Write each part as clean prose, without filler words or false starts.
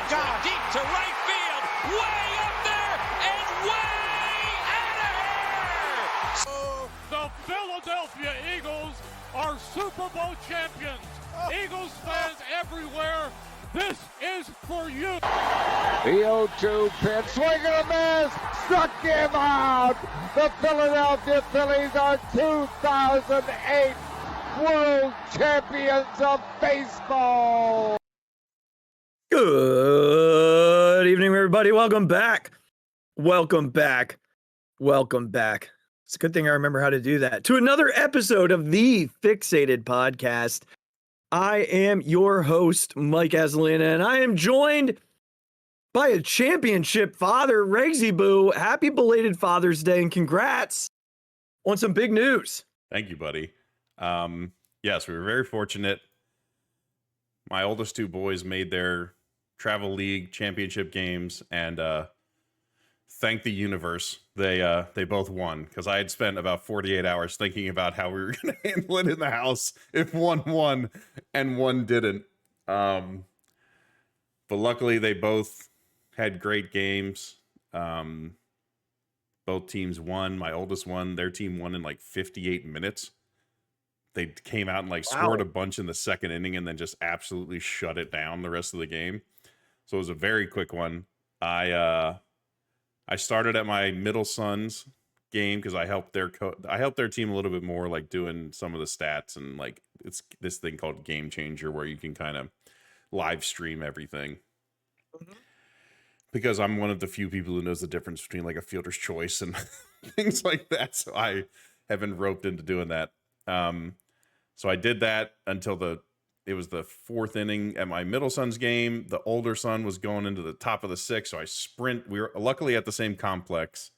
God. Deep to right field, way up there, and way out of here! The Philadelphia Eagles are Super Bowl champions. Eagles fans everywhere, this is for you. The 0-2 pitch, swing and a miss, struck him out. The Philadelphia Phillies are 2008 World Champions of Baseball. Good evening, everybody. Welcome back. Welcome back. Welcome back. It's a good thing I remember how to do that. To another episode of the Phixated Podcast. I am your host, Mike Aslina, and I am joined by a championship father, Regzy Boo. Happy belated Father's Day and congrats on some big news. Thank you, buddy. Yes, we were very fortunate. My oldest two boys made their travel league championship games, and thank the universe, they both won, because I had spent about 48 hours thinking about how we were going to handle it in the house if one won and one didn't. But luckily, they both had great games. Both teams won. My oldest won. Their team won in like 58 minutes. They came out and scored a bunch in the second inning and then just absolutely shut it down the rest of the game. So it was a very quick one. I started at my middle son's game because I helped their team a little bit more, like doing some of the stats, and like it's this thing called Game Changer where you can kind of live stream everything. Mm-hmm. Because I'm one of the few people who knows the difference between like a fielder's choice and things like that. So I have been roped into doing that. So I did that until it was the fourth inning at my middle son's game. The older son was going into the top of the sixth. So we were luckily at the same complex.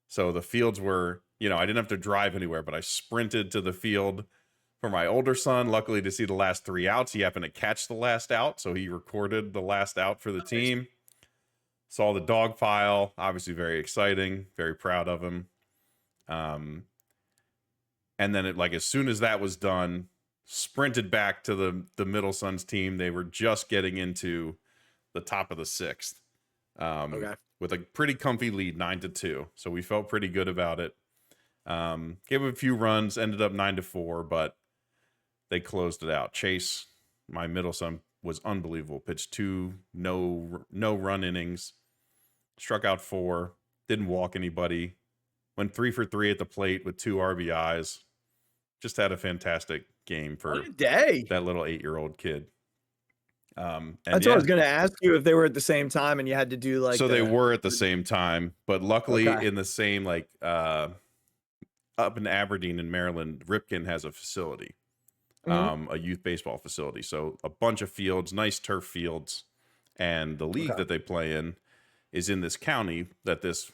So the fields were, I didn't have to drive anywhere, but I sprinted to the field for my older son, luckily to see the last three outs. He happened to catch the last out. So he recorded the last out for the team. Saw the dog pile, obviously very exciting, very proud of him. And then as soon as that was done, sprinted back to the middle son's team. They were just getting into the top of the sixth, with a pretty comfy lead, 9-2. So we felt pretty good about it. Gave a few runs, ended up 9-4, but they closed it out. Chase, my middle son, was unbelievable. Pitched 2 no run innings, struck out 4, didn't walk anybody, went 3 for 3 at the plate with 2 RBIs. Just had a fantastic game for that little 8-year-old kid. And that's what I was going to ask you, if they were at the same time and you had to do they were at the same time, but luckily in the same up in Aberdeen in Maryland, Ripken has a facility, a youth baseball facility. So a bunch of fields, nice turf fields, and the league that they play in is in this county that this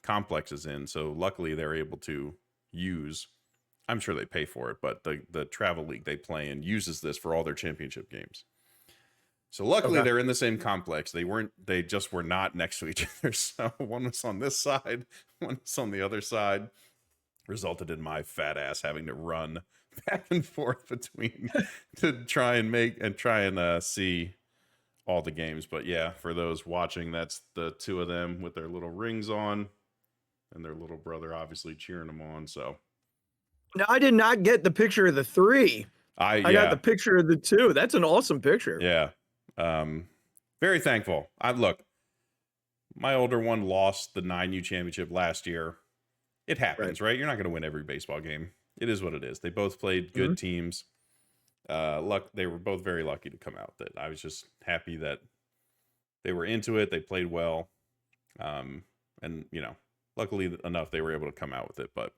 complex is in. So luckily they're able to use. I'm sure they pay for it, but the travel league they play in uses this for all their championship games. So luckily they're in the same complex. They just were not next to each other. So one was on this side, one was on the other side. Resulted in my fat ass having to run back and forth between to try and see all the games. But yeah, for those watching, that's the two of them with their little rings on and their little brother obviously cheering them on. So now, I did not get the picture of the 3. I got the picture of the 2. That's an awesome picture. Yeah. Very thankful. My older one lost the 9U championship last year. It happens, right? You're not going to win every baseball game. It is what it is. They both played good teams. They were both very lucky to come out. That I was just happy that they were into it. They played well. And luckily enough, they were able to come out with it, but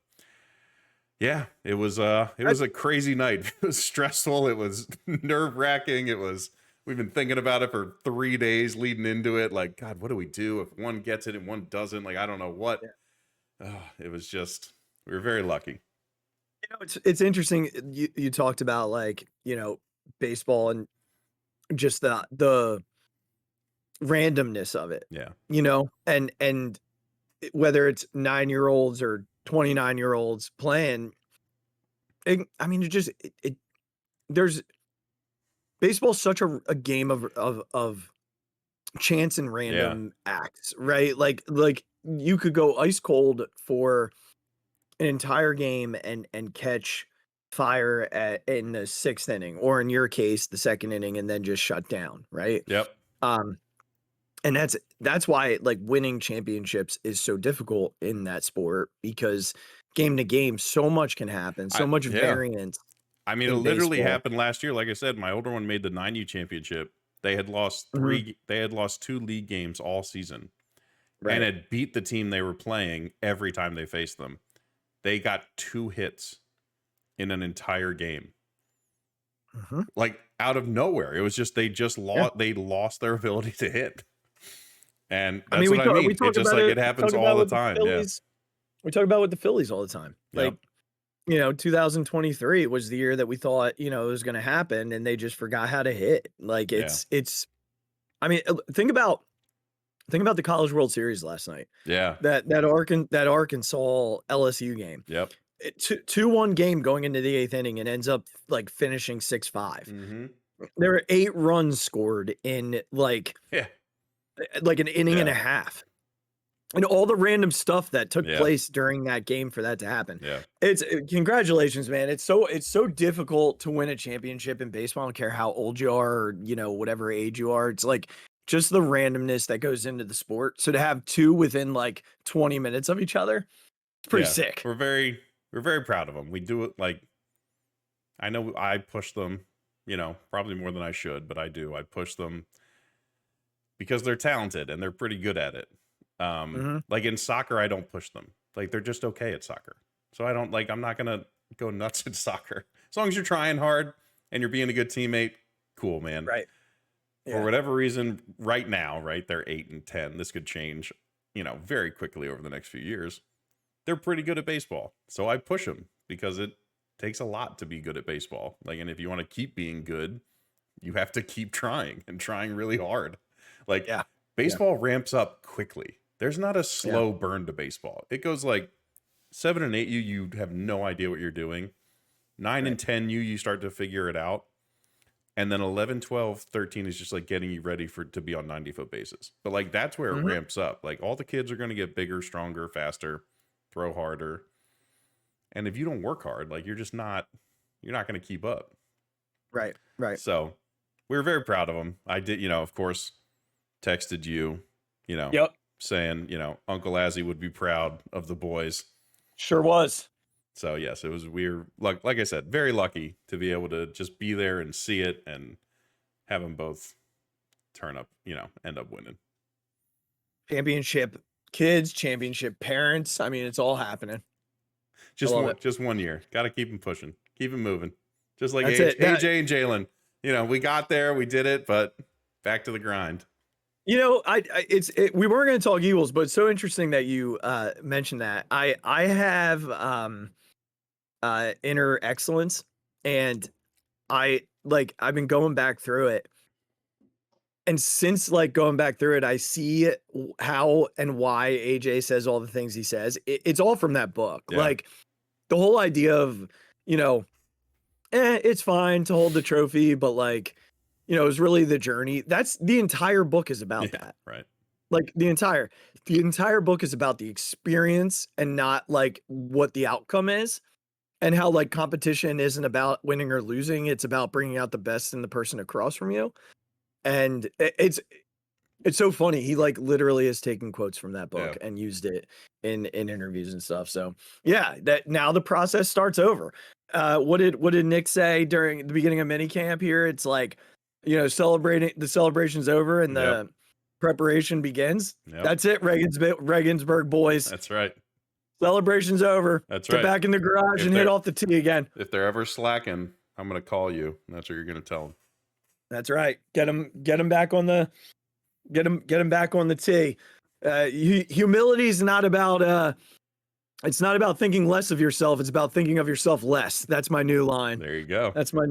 yeah, it was a crazy night. It was stressful. It was nerve-wracking. We've been thinking about it for 3 days leading into it. Like, God, what do we do if one gets it and one doesn't? Like, I don't know what. Yeah. It was just, we were very lucky. It's interesting. You talked about baseball and just the randomness of it. Yeah. And whether it's 9-year-olds or 29-year-olds playing, there's baseball's such a game of chance and random acts, right? Like you could go ice cold for an entire game and catch fire in the sixth inning, or in your case, the second inning, and then just shut down, right? Yep. And that's why like winning championships is so difficult in that sport, because game to game, so much can happen, so much variance. I mean, it literally happened last year. Like I said, my older one made the 9U championship. They had lost they had lost 2 league games all season, and had beat the team they were playing every time they faced them. They got 2 hits in an entire game, like out of nowhere. It was just they lost their ability to hit, and that's what I mean. It's just like it happens all the time. We talk about with the Phillies all the time. Like, 2023 was the year that we thought, it was going to happen, and they just forgot how to hit. Like it's, I mean, think about the College World Series last night. Yeah. That Arkansas LSU game. Yep. 2-1 game going into the 8th inning, and ends up like finishing 6-5. Mm-hmm. There were 8 runs scored in like an inning and a half. And all the random stuff that took place during that game for that to happen. Yeah. It's congratulations, man. It's so difficult to win a championship in baseball. I don't care how old you are or, whatever age you are. It's like just the randomness that goes into the sport. So to have 2 within like 20 minutes of each other, it's pretty sick. We're very proud of them. We do it like, I know I push them, probably more than I should, but I do. I push them because they're talented and they're pretty good at it. Like in soccer, I don't push them. Like they're just okay at soccer. So I don't I'm not going to go nuts at soccer. As long as you're trying hard and you're being a good teammate, cool, man. Right. For whatever reason, right now, they're 8 and 10. This could change, very quickly over the next few years. They're pretty good at baseball. So I push them because it takes a lot to be good at baseball. And if you want to keep being good, you have to keep trying and trying really hard. Baseball ramps up quickly. There's not a slow burn to baseball. It goes like 7 and 8, you have no idea what you're doing. 9 and 10, you start to figure it out. And then 11, 12, 13 is just like getting you ready to be on 90-foot bases. But that's where it ramps up. All the kids are going to get bigger, stronger, faster, throw harder. And if you don't work hard, you're not going to keep up. Right. So we were very proud of them. I did, of course, texted you, saying, Uncle Azzy would be proud of the boys. Sure was. So yes, it was weird. Like I said, very lucky to be able to just be there and see it and have them both turn up, end up winning. Championship kids, championship parents. I mean, it's all happening. Just 1 year. Got to keep them pushing, keep them moving. Just like AJ and Jalen. We got there, we did it, but back to the grind. We weren't going to talk Eagles, but it's so interesting that you mentioned that. I have inner excellence, and I've been going back through it. And since going back through it, I see how and why AJ says all the things he says. It's all from that book. Yeah. The whole idea of, it's fine to hold the trophy, but it's really the journey. That's the entire book is about that. Right. The entire book is about the experience and not what the outcome is, and how competition isn't about winning or losing. It's about bringing out the best in the person across from you. And it's so funny. He literally has taken quotes from that book and used it in interviews and stuff. So that now the process starts over. What did Nick say during the beginning of minicamp here? It's the celebration's over and the preparation begins. Yep. That's it. Regensburg boys. That's right. Celebration's over. That's Get right. back in the garage and hit off the tee again. If they're ever slacking, I'm going to call you. And that's what you're going to tell them. That's right. Get them back on the tee. Humility is not about it's not about thinking less of yourself. It's about thinking of yourself less. That's my new line. There you go. That's my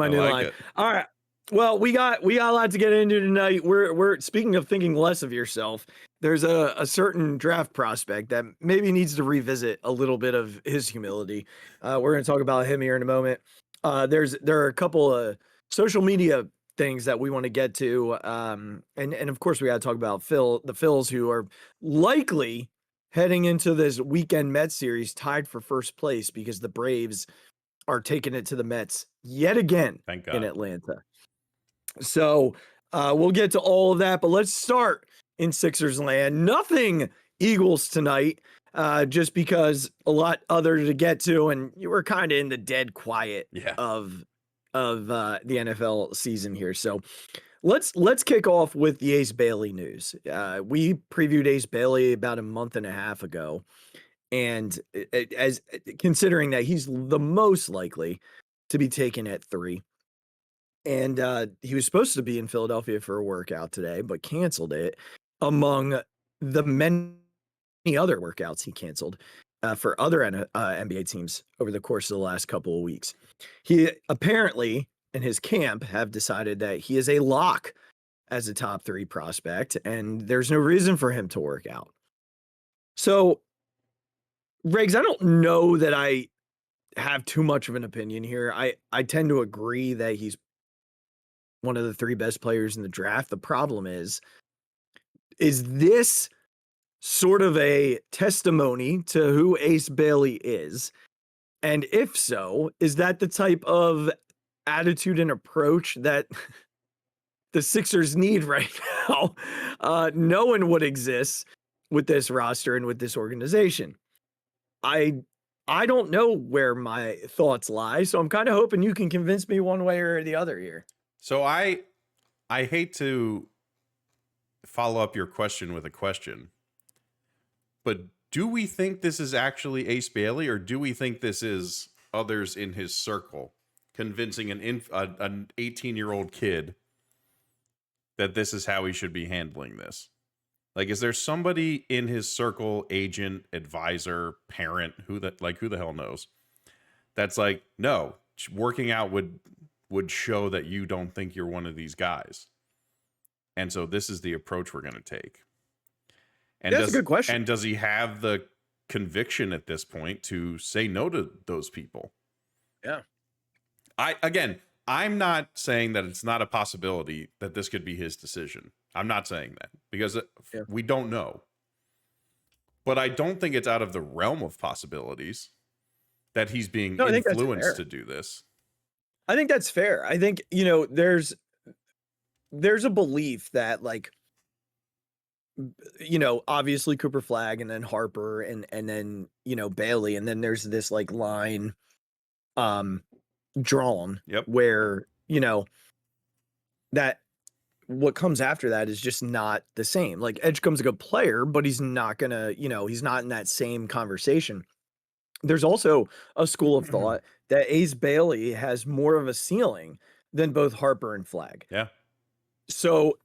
new line. It. All right. Well, we got a lot to get into tonight. We're speaking of thinking less of yourself. There's a certain draft prospect that maybe needs to revisit a little bit of his humility. We're going to talk about him here in a moment. There are a couple of social media things that we want to get to. And of course we got to talk about the Phils, who are likely heading into this weekend Mets series tied for first place because the Braves are taking it to the Mets yet again Thank God. in Atlanta. So we'll get to all of that, but let's start in Sixers land. Nothing Eagles tonight, just because a lot other to get to, and you were kind of in the dead quiet of the NFL season here. So let's kick off with the Ace Bailey news. We previewed Ace Bailey about a month and a half ago, and as considering that he's the most likely to be taken at 3. And he was supposed to be in Philadelphia for a workout today, but canceled it, among the many other workouts he canceled for other NBA teams over the course of the last couple of weeks. He apparently, in his camp, have decided that he is a lock as a top 3 prospect, and there's no reason for him to work out. So, Regz, I don't know that I have too much of an opinion here. I tend to agree that he's one of the 3 best players in the draft. The problem is this sort of a testimony to who Ace Bailey is? And if so, is that the type of attitude and approach that the Sixers need right now? No one would exist with this roster and with this organization. I don't know where my thoughts lie, so I'm kind of hoping you can convince me one way or the other here. So I hate to follow up your question with a question, but do we think this is actually Ace Bailey, or do we think this is others in his circle convincing an 18-year-old kid that this is how he should be handling this? Like, is there somebody in his circle, agent, advisor, parent, who the hell knows, that's like, no, working out would show that you don't think you're one of these guys. And so this is the approach we're going to take. And that's a good question. And does he have the conviction at this point to say no to those people? Yeah. I'm not saying that it's not a possibility that this could be his decision. I'm not saying that because we don't know. But I don't think it's out of the realm of possibilities that he's being influenced to do this. I think that's fair. I think, there's a belief that, like, obviously Cooper Flagg and then Harper and then, Bailey. And then there's this like line drawn where, that what comes after that is just not the same. Like, Edgecombe's a good player, but he's not gonna, he's not in that same conversation. There's also a school of thought that Ace Bailey has more of a ceiling than both Harper and Flagg. Yeah. So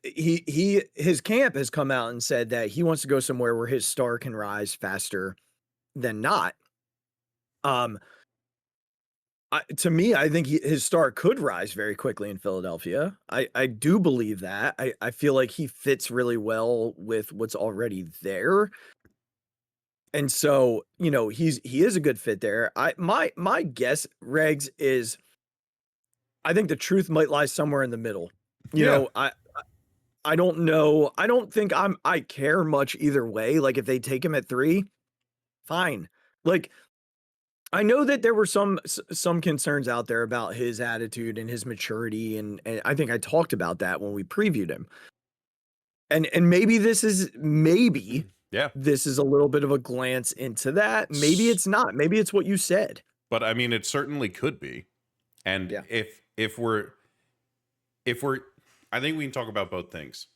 his camp has come out and said that he wants to go somewhere where his star can rise faster than not. To me, I think his star could rise very quickly in Philadelphia. I do believe that. I feel like he fits really well with what's already there. And so, he is a good fit there. My guess, Regz, is I think the truth might lie somewhere in the middle. You know, I don't know. I don't think I care much either way. Like, if they take him at 3, fine. Like, I know that there were some concerns out there about his attitude and his maturity, and I think I talked about that when we previewed him. And maybe this is this is a little bit of a glance into that. Maybe it's not. Maybe it's what you said. But I mean, it certainly could be. And if we're I think we can talk about both things.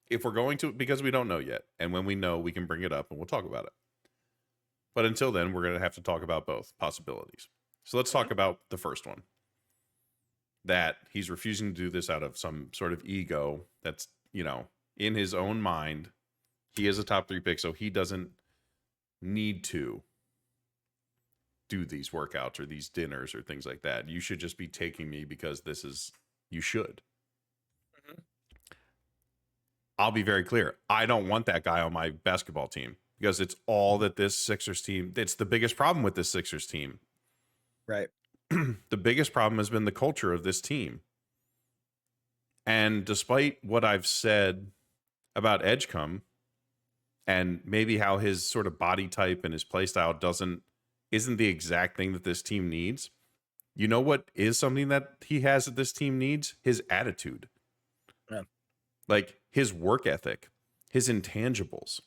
If we're going to, because we don't know yet, and when we know, we can bring it up and we'll talk about it. But until then, we're going to have to talk about both possibilities. So let's talk about the first one. That he's refusing to do this out of some sort of ego that's, in his own mind. He is a top 3 pick, so he doesn't need to do these workouts or these dinners or things like that. You should just be taking me because you should. Mm-hmm. I'll be very clear. I don't want that guy on my basketball team. Because it's all that this Sixers team, it's the biggest problem with this Sixers team. Right. The biggest problem has been the culture of this team. And despite what I've said about Edgecombe and maybe how his sort of body type and his play style isn't the exact thing that this team needs, you know what is something that he has that this team needs? His attitude. Yeah. Like his work ethic, his intangibles.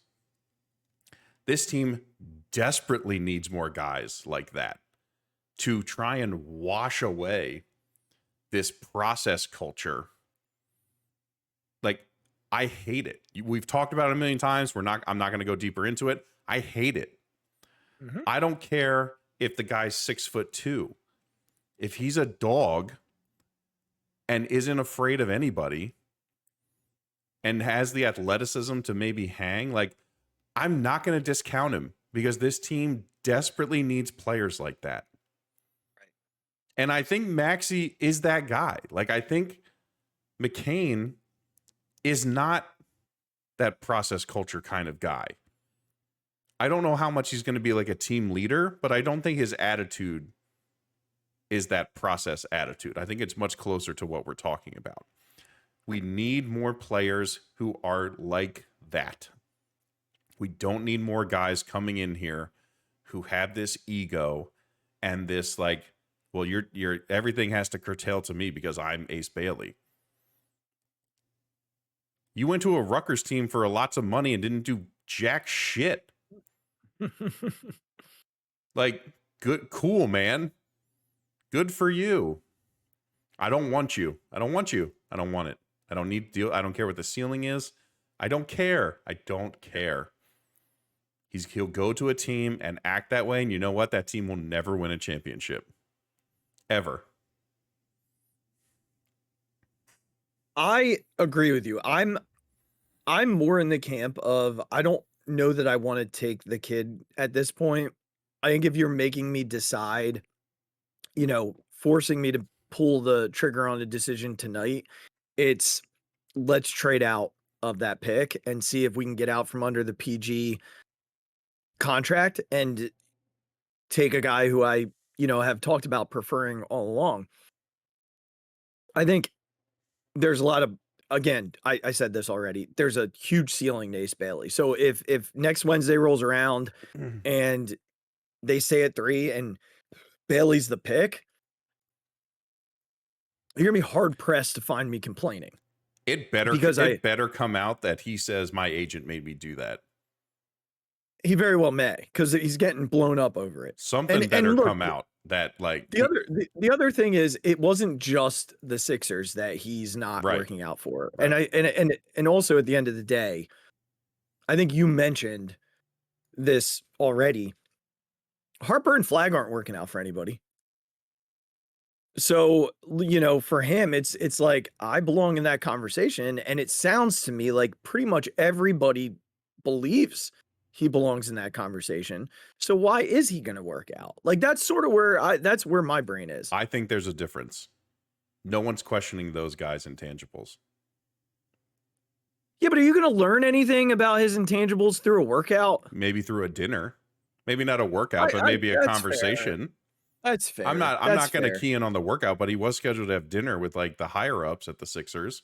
This team desperately needs more guys like that to try and wash away this process culture. Like, I hate it. We've talked about it a million times. I'm not going to go deeper into it. I hate it. Mhm. I don't care if the guy's 6'2". If he's a dog and isn't afraid of anybody and has the athleticism to maybe hang, like, I'm not going to discount him because this team desperately needs players like that. Right. And I think Maxey is that guy. Like, I think McCain is not that process culture kind of guy. I don't know how much he's going to be like a team leader, but I don't think his attitude is that process attitude. I think it's much closer to what we're talking about. We need more players who are like that. We don't need more guys coming in here who have this ego and this like, well, you're everything has to curtail to me because I'm Ace Bailey. You went to a Rutgers team for lots of money and didn't do jack shit. Like, good, cool, man. Good for you. I don't want you. I don't want you. I don't want it. I don't need deal. I don't care what the ceiling is. I don't care. I don't care. He'll go to a team and act that way, and you know what? That team will never win a championship. Ever. I agree with you. I'm more in the camp of I don't know that I want to take the kid at this point. I think if you're making me decide, forcing me to pull the trigger on a decision tonight, it's let's trade out of that pick and see if we can get out from under the PG contract and take a guy who I, have talked about preferring all along. I think there's a lot of, again, I said this already, there's a huge ceiling to Ace Bailey. So if next Wednesday rolls around and they say at 3 and Bailey's the pick, you're gonna be hard pressed to find me complaining. It better come out that he says my agent made me do that. He very well may, because he's getting blown up over it. Something better come out that like the other thing is it wasn't just the Sixers that he's not working out for. Right. And also at the end of the day, I think you mentioned this already. Harper and Flagg aren't working out for anybody. So, for him, it's like I belong in that conversation. And it sounds to me like pretty much everybody believes he belongs in that conversation. So why is he going to work out? Like, that's sort of that's where my brain is. I think there's a difference. No one's questioning those guys' intangibles. Yeah, but are you going to learn anything about his intangibles through a workout? Maybe through a dinner. Maybe not a workout, but maybe a conversation. Fair. That's fair. I'm not going to key in on the workout, but he was scheduled to have dinner with like the higher ups at the Sixers.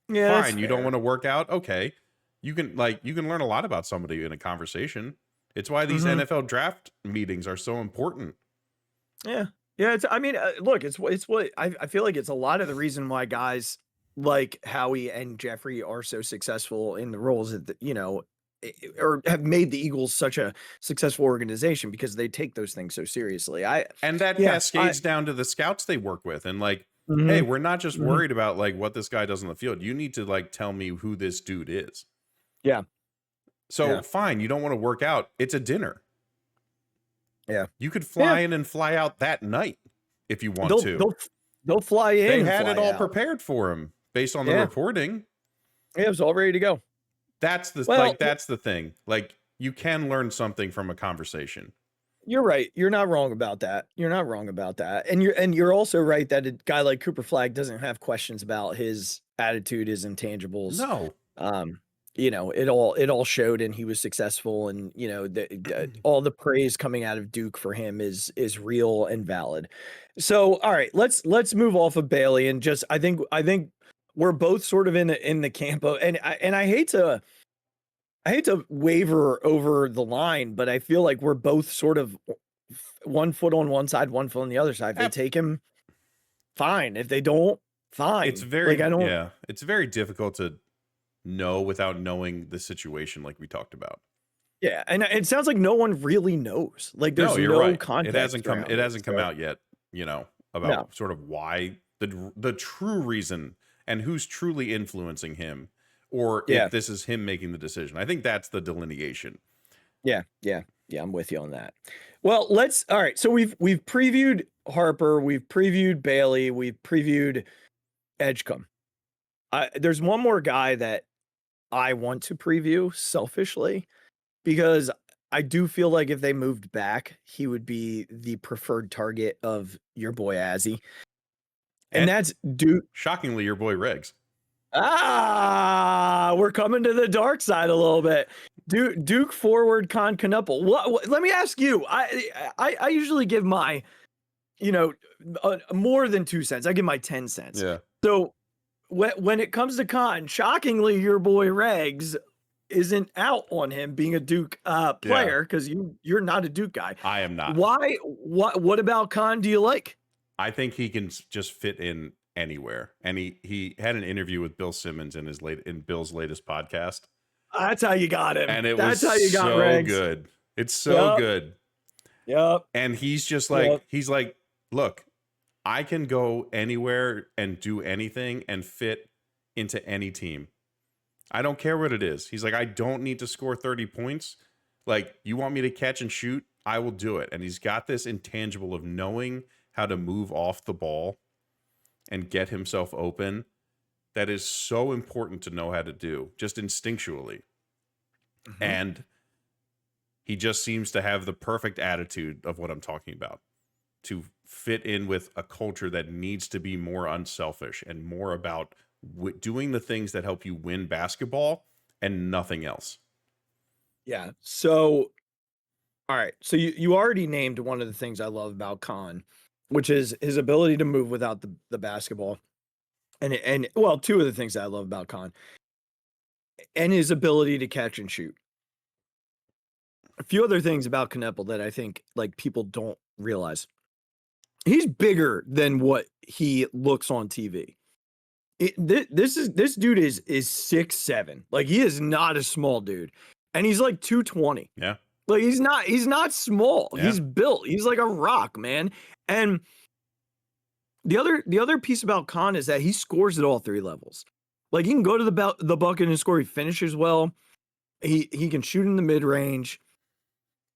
Yeah, fine. You don't want to work out? Okay. You can learn a lot about somebody in a conversation. It's why these NFL draft meetings are so important. Yeah. Yeah. Look, it's what I feel like it's a lot of the reason why guys like Howie and Jeffrey are so successful in the roles that, or have made the Eagles such a successful organization because they take those things so seriously. Cascades down to the scouts they work with. And like, hey, we're not just worried about like what this guy does on the field. You need to like tell me who this dude is. Yeah. So fine, you don't want to work out. It's a dinner. Yeah. You could fly in and fly out that night if you want to. They'll fly in. They had it all prepared for him based on the reporting. Yeah, it was all ready to go. That's the thing. Like, you can learn something from a conversation. You're right. You're not wrong about that. And you're also right that a guy like Cooper Flagg doesn't have questions about his attitude, his intangibles. No. It all showed, and he was successful, and all the praise coming out of Duke for him is real and valid. So, all right, let's move off of Bailey and just I think we're both sort of in the camp of, and I hate to waver over the line, but I feel like we're both sort of 1 foot on one side, 1 foot on the other side. If they take him, fine. If they don't, fine. It's very, like, I don't. yeah, it's very difficult to know without knowing the situation, like we talked about. Yeah, and it sounds like no one really knows. Like, there's you're no right. context. It hasn't come. around It hasn't come so- out yet. You know, about sort of why the true reason and who's truly influencing him, or Yeah. if this is him making the decision. I think that's the delineation. Yeah, I'm with you on that. Well, all right. So we've previewed Harper, we've previewed Bailey, we've previewed Edgecombe. There's one more guy that I want to preview selfishly, because I do feel like if they moved back, he would be the preferred target of your boy Azzy. And that's Duke. Shockingly, your boy Regz. We're coming to the dark side a little bit. Duke forward Kon Knueppel. What? Let me ask you. I usually give my, more than 2 cents. I give my 10 cents. Yeah. So when it comes to Kon, shockingly, your boy Regz isn't out on him being a Duke player, because you're not a Duke guy. I am not. Why? What about Kon do you like? I think he can just fit in anywhere. And he had an interview with Bill Simmons in Bill's latest podcast. That's how you got him. And That's was how you got so Regz. good. It's so good. Yep. And he's just like, he's like, look, I can go anywhere and do anything and fit into any team. I don't care what it is. He's like, I don't need to score 30 points. Like, you want me to catch and shoot? I will do it. And he's got this intangible of knowing how to move off the ball and get himself open. That is so important to know how to do, just instinctually. Mm-hmm. And he just seems to have the perfect attitude of what I'm talking about, to fit in with a culture that needs to be more unselfish and more about doing the things that help you win basketball and nothing else. Yeah. So, all right. So you already named one of the things I love about Kon, which is his ability to move without the basketball. And well, two of the things that I love about Kon, and his ability to catch and shoot. A few other things about Knueppel that I think like people don't realize. He's bigger than what he looks on TV. This dude is 6'7". Like, he is not a small dude. And he's like 220. Yeah. Like, he's not small. Yeah. He's built. He's like a rock, man. And the other piece about Kon is that he scores at all three levels. Like, he can go to the bucket and score. He finishes well. He can shoot in the mid-range.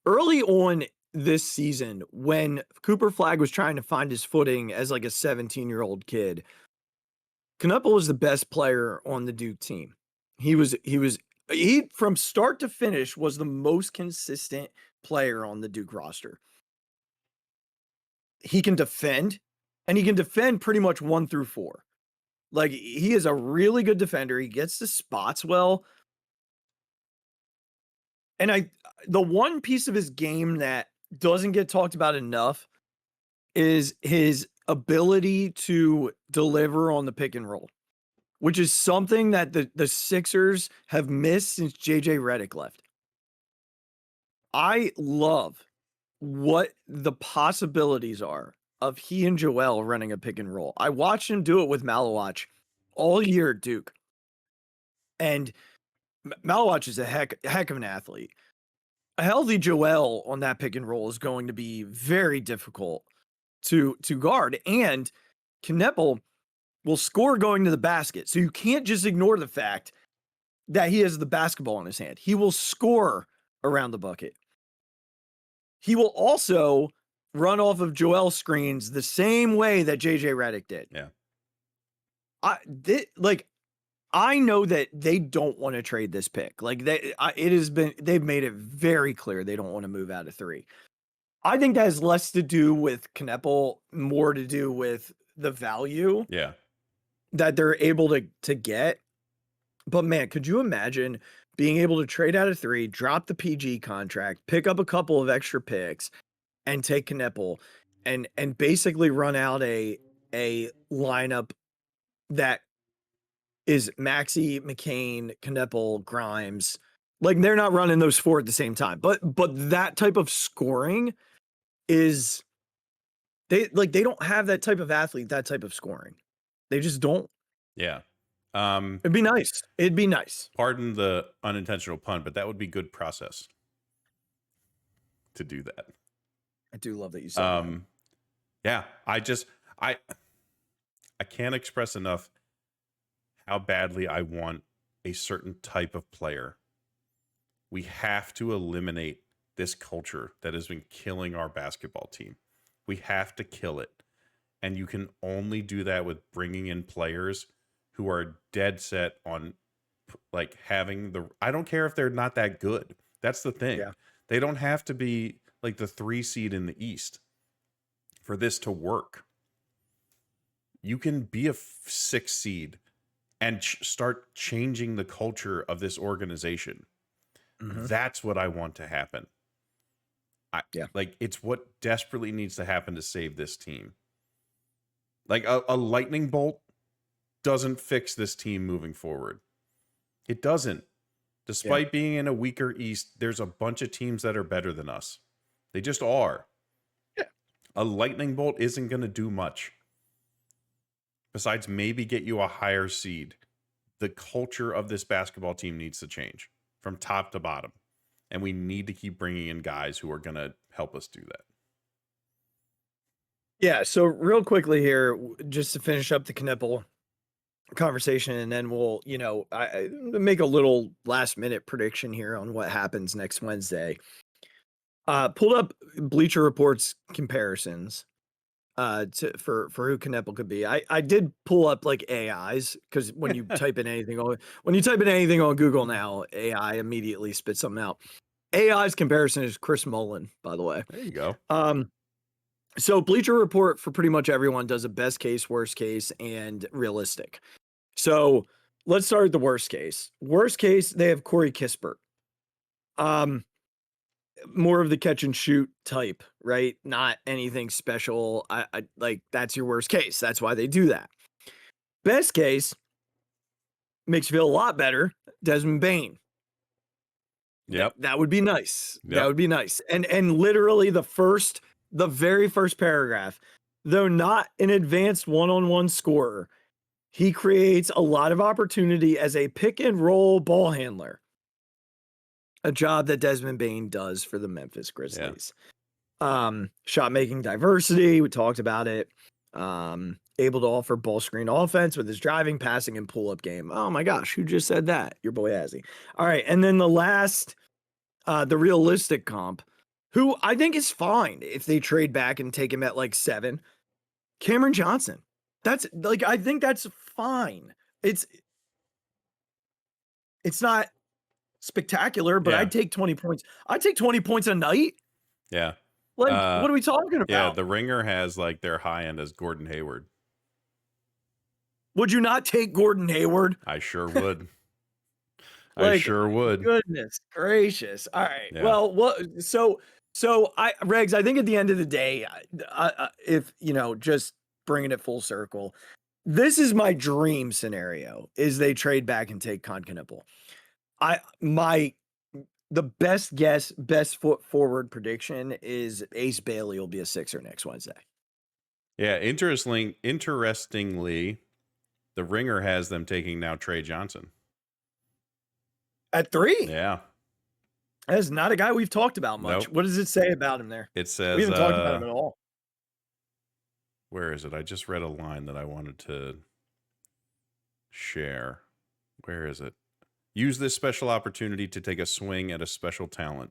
Early on this season, when Cooper Flagg was trying to find his footing as like a 17-year-old kid, Knueppel was the best player on the Duke team. He from start to finish was the most consistent player on the Duke roster. He can defend, and he can defend pretty much 1 through 4. Like, he is a really good defender. He gets the spots well. And the one piece of his game that doesn't get talked about enough is his ability to deliver on the pick and roll, which is something that the Sixers have missed since JJ Redick left. I love what the possibilities are of he and Joel running a pick and roll. I watched him do it with Malawach all year at Duke. And Malawach is a heck of an athlete. A healthy Joel on that pick and roll is going to be very difficult to guard. And Knueppel will score going to the basket. So you can't just ignore the fact that he has the basketball in his hand. He will score around the bucket. He will also run off of Joel screens the same way that JJ Redick did. Yeah. I know that they don't want to trade this pick. Like, they've made it very clear they don't want to move out of 3. I think that has less to do with Knueppel, more to do with the value that they're able to get. But man, could you imagine being able to trade out of 3, drop the PG contract, pick up a couple of extra picks, and take Knueppel and basically run out a lineup that is Maxey, McCain, Knueppel, Grimes. Like they're not running those four at the same time. But that type of scoring is they don't have that type of athlete, that type of scoring. They just don't. Yeah. It'd be nice. It'd be nice. Pardon the unintentional pun, but that would be good process to do that. I do love that you said that. Yeah, I can't express enough how badly I want a certain type of player. We have to eliminate this culture that has been killing our basketball team. We have to kill it. And you can only do that with bringing in players who are dead set on like having I don't care if they're not that good. That's the thing. Yeah. They don't have to be like the 3 seed in the East for this to work. You can be a 6 seed and start changing the culture of this organization. Mm-hmm. That's what I want to happen. Like it's what desperately needs to happen to save this team. Like a lightning bolt doesn't fix this team moving forward. It doesn't. Despite being in a weaker East, there's a bunch of teams that are better than us. They just are. Yeah. A lightning bolt isn't going to do much. Besides maybe get you a higher seed. The culture of this basketball team needs to change from top to bottom. And we need to keep bringing in guys who are going to help us do that. Yeah, so real quickly here, just to finish up the Knueppel conversation, and then we'll, I make a little last minute prediction here on what happens next Wednesday. Pulled up Bleacher Report's comparisons for who Knueppel could be. I did pull up like AIs because when you type in anything on Google now, AI immediately spits something out. AI's comparison is Chris Mullin, by the way. There you go. So Bleacher Report for pretty much everyone does a best case, worst case, and realistic. So let's start with the worst case. Worst case, they have Corey Kispert. More of the catch and shoot type, right? Not anything special. I like that's your worst case. That's why they do that. Best case makes you feel a lot better. Desmond Bane. Yep. That would be nice. Yep. That would be nice. And literally the very first paragraph, though not an advanced one-on-one scorer, he creates a lot of opportunity as a pick and roll ball handler. A job that Desmond Bane does for the Memphis Grizzlies. Yeah. Shot making diversity. We talked about it. Able to offer ball screen offense with his driving, passing, and pull-up game. Oh my gosh, who just said that? Your boy Azzy. All right, and then the last, the realistic comp, who I think is fine if they trade back and take him at like 7. Cameron Johnson. That's like, I think that's fine. It's not spectacular, but I'd take 20 points. I'd take 20 points a night. Yeah. Like, what are we talking about? Yeah, the Ringer has like their high end as Gordon Hayward. Would you not take Gordon Hayward? I sure would. I sure would. Goodness gracious. All right. Yeah. Well, Regz, I think at the end of the day, if, just bringing it full circle, this is my dream scenario is they trade back and take Kon Knueppel. The best guess, best foot forward prediction is Ace Bailey will be a Sixer next Wednesday. Yeah. Interestingly, the Ringer has them taking now Trey Johnson. At 3? Yeah. That's not a guy we've talked about much. Nope. What does it say about him there? It says we haven't talked about him at all. Where is it? I just read a line that I wanted to share. Where is it? Use this special opportunity to take a swing at a special talent.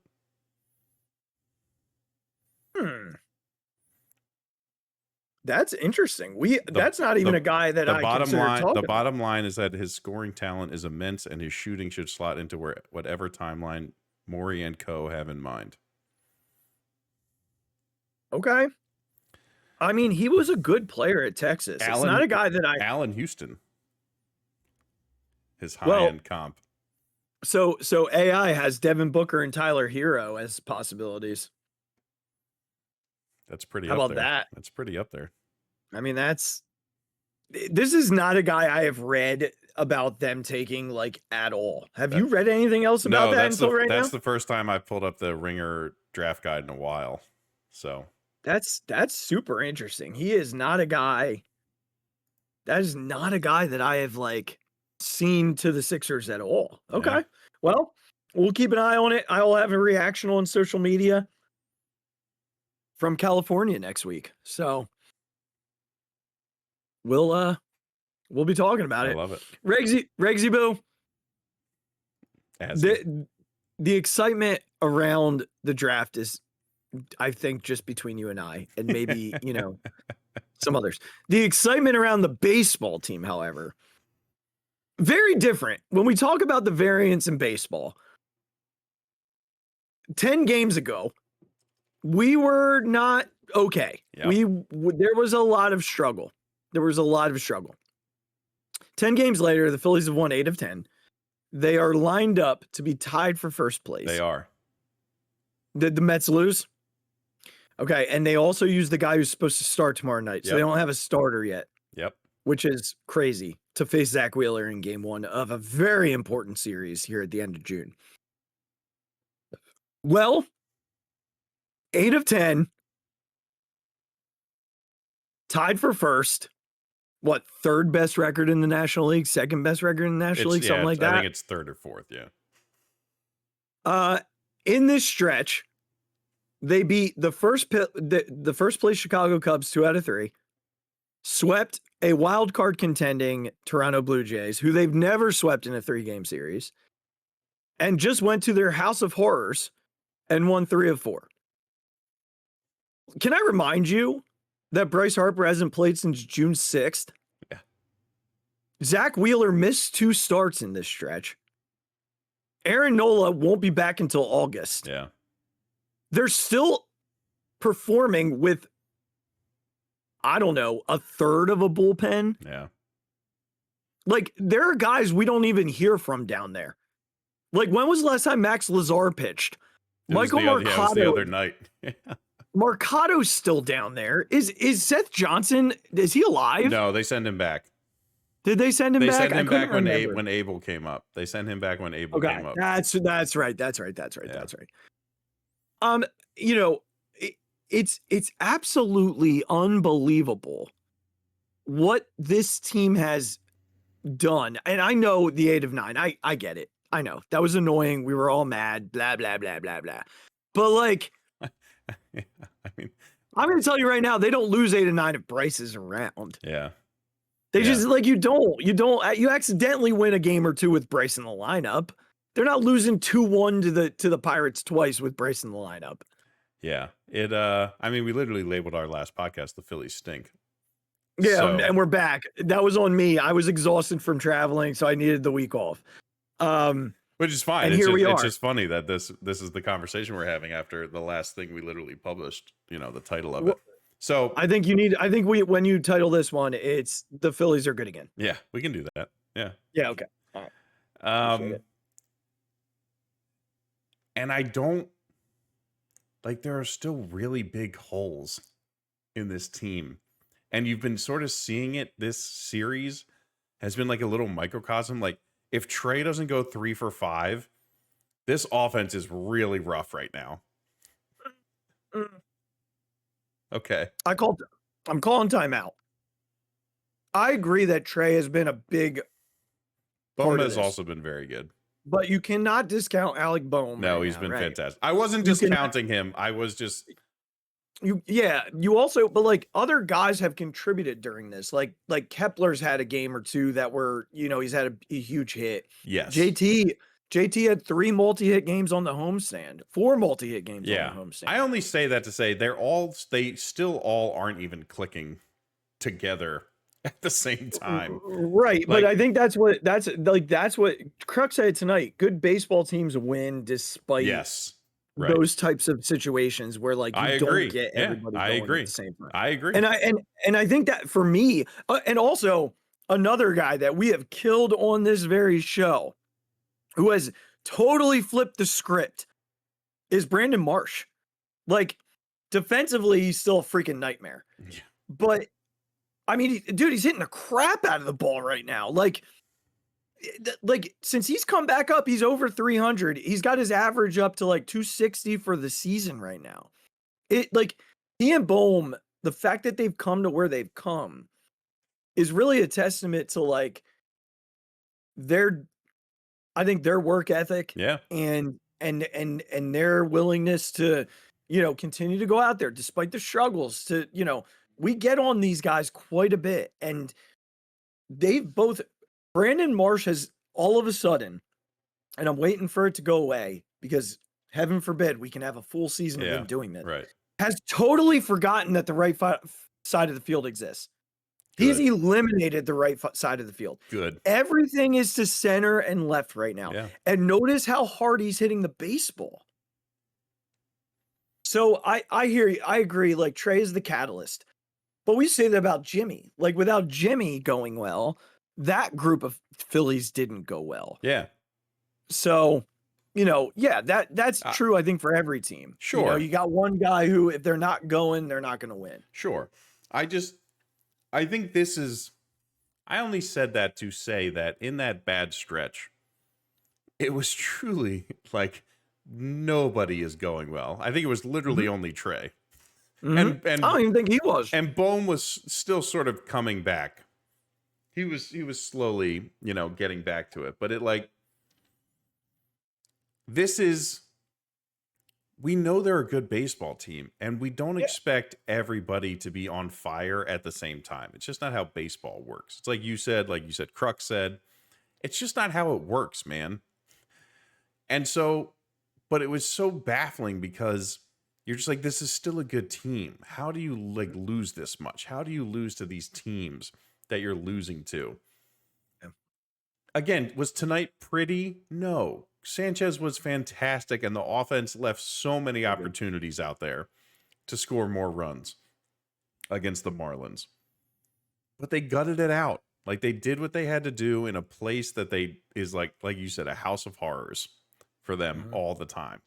That's interesting. That's not even a guy that I consider talking The bottom line is that his scoring talent is immense and his shooting should slot into whatever timeline Morey and co have in mind. Okay. I mean, he was a good player at Texas. It's not a guy that Allen Houston. His high-end comp. So AI has Devin Booker and Tyler Hero as possibilities. That's pretty How up about there. that? That's pretty up there. I mean, this is not a guy I have read about them taking like at all. Have you read anything else about that until right now? That's the first time I've pulled up the Ringer draft guide in a while. So that's super interesting. He is not a guy. That is not a guy that I have like seen to the Sixers at all. Okay. Yeah. Well, we'll keep an eye on it. I will have a reaction on social media from California next week. So we'll be talking about it. I love it. Regzy Boo. The excitement around the draft is, I think, just between you and I, and maybe, some others. The excitement around the baseball team, however, very different. When we talk about the variance in baseball, 10 games ago, we were not okay. Yep. There was a lot of struggle. 10 games later, the Phillies have won 8 of 10. They are lined up to be tied for first place. They are. Did the Mets lose? Okay, and they also use the guy who's supposed to start tomorrow night, so they don't have a starter yet. Yep. Which is crazy to face Zach Wheeler in game 1 of a very important series here at the end of June. Well, 8 of 10, tied for first. What, third best record in the National League? Second best record in the National League? Something like that? I think it's third or fourth, yeah. In this stretch, they beat the first place Chicago Cubs 2 out of 3, swept a wild card contending Toronto Blue Jays, who they've never swept in a 3-game series, and just went to their House of Horrors and won 3 of 4. Can I remind you that Bryce Harper hasn't played since June 6th? Yeah. Zach Wheeler missed 2 starts in this stretch. Aaron Nola won't be back until August. Yeah. They're still performing with, I don't know, a third of a bullpen. Yeah. Like, there are guys we don't even hear from down there. Like, when was the last time Max Lazar pitched? Michael Mercado. It was the other night. Mercado's still down there. Is Seth Johnson, is he alive? No, they send him back. Did they send him back? They sent him back when remember. Abel came up. They sent him back when Abel came up. That's right. That's right. It's absolutely unbelievable what this team has done. And I know the 8 of 9. I get it. I know that was annoying. We were all mad, blah, blah, blah, blah, blah. But like, Yeah, I mean, I'm going to tell you right now, they don't lose 8 of 9 if Bryce is around. Yeah. They just like, you accidentally win a game or 2 with Bryce in the lineup. They're not losing 2-1 to the Pirates twice with Bryce in the lineup. Yeah. I mean, we literally labeled our last podcast The Phillies Stink. Yeah, and we're back. That was on me. I was exhausted from traveling, so I needed the week off. Which is fine. And here we are. It's just funny that this is the conversation we're having after the last thing we literally published, the title of it. So I think when you title this one, it's The Phillies Are Good Again. Yeah, we can do that. Yeah. Yeah, okay. All right. And I don't there are still really big holes in this team. And you've been sort of seeing it. This series has been like a little microcosm. Like, if Trey doesn't go 3 for 5, this offense is really rough right now. Okay. I'm calling timeout. I agree that Trey has been a big Bohm has also been very good. But you cannot discount Alec Bohm. No, he's been fantastic. I wasn't discounting him. I was just you also, but like, other guys have contributed during this. Like Kepler's had a game or 2 that were, he's had a huge hit. Yes. JT had 3 multi-hit games on the homestand, 4 multi-hit games on the homestand. I only say that to say they still all aren't even clicking together at the same time. Right. But I think that's what Crux said tonight. Good baseball teams win despite those types of situations where like you don't get everybody going at the same time. I agree. And I think that for me, and also another guy that we have killed on this very show, who has totally flipped the script, is Brandon Marsh. Like, defensively, he's still a freaking nightmare. Yeah. But I mean, dude, he's hitting the crap out of the ball right now. Like, like since he's come back up, he's over 300. He's got his average up to like 260 for the season right now. It like he and Bohm, the fact that they've come to where they've come is really a testament to like I think their work ethic Yeah. and their willingness to, continue to go out there despite the struggles to, we get on these guys quite a bit. And Brandon Marsh has all of a sudden, and I'm waiting for it to go away because heaven forbid we can have a full season of him doing this. Right. Has totally forgotten that the right side of the field exists. He's eliminated the right side of the field. Good. Everything is to center and left right now. Yeah. And notice how hard he's hitting the baseball. So I hear you. I agree. Like Trey is the catalyst. But we say that about Jimmy. Like without Jimmy going well, that group of Phillies didn't go well. Yeah. So, that's true, I think, for every team. Sure. You got one guy who, if they're not going, they're not going to win. Sure. I think I only said that to say that in that bad stretch, it was truly like nobody is going well. I think it was literally only Trey. Mm-hmm. And I don't even think he was. And Bohm was still sort of coming back. He was slowly, getting back to it. But we know they're a good baseball team, and we don't expect everybody to be on fire at the same time. It's just not how baseball works. It's like you said, Kruk said, it's just not how it works, man. And so, but it was so baffling because you're just like, this is still a good team. How do you lose this much? How do you lose to these teams that you're losing to? Yeah. Again, was tonight pretty? No. Sanchez was fantastic, and the offense left so many opportunities out there to score more runs against the Marlins. But they gutted it out. Like they did what they had to do in a place that is like you said, a house of horrors for them all the time.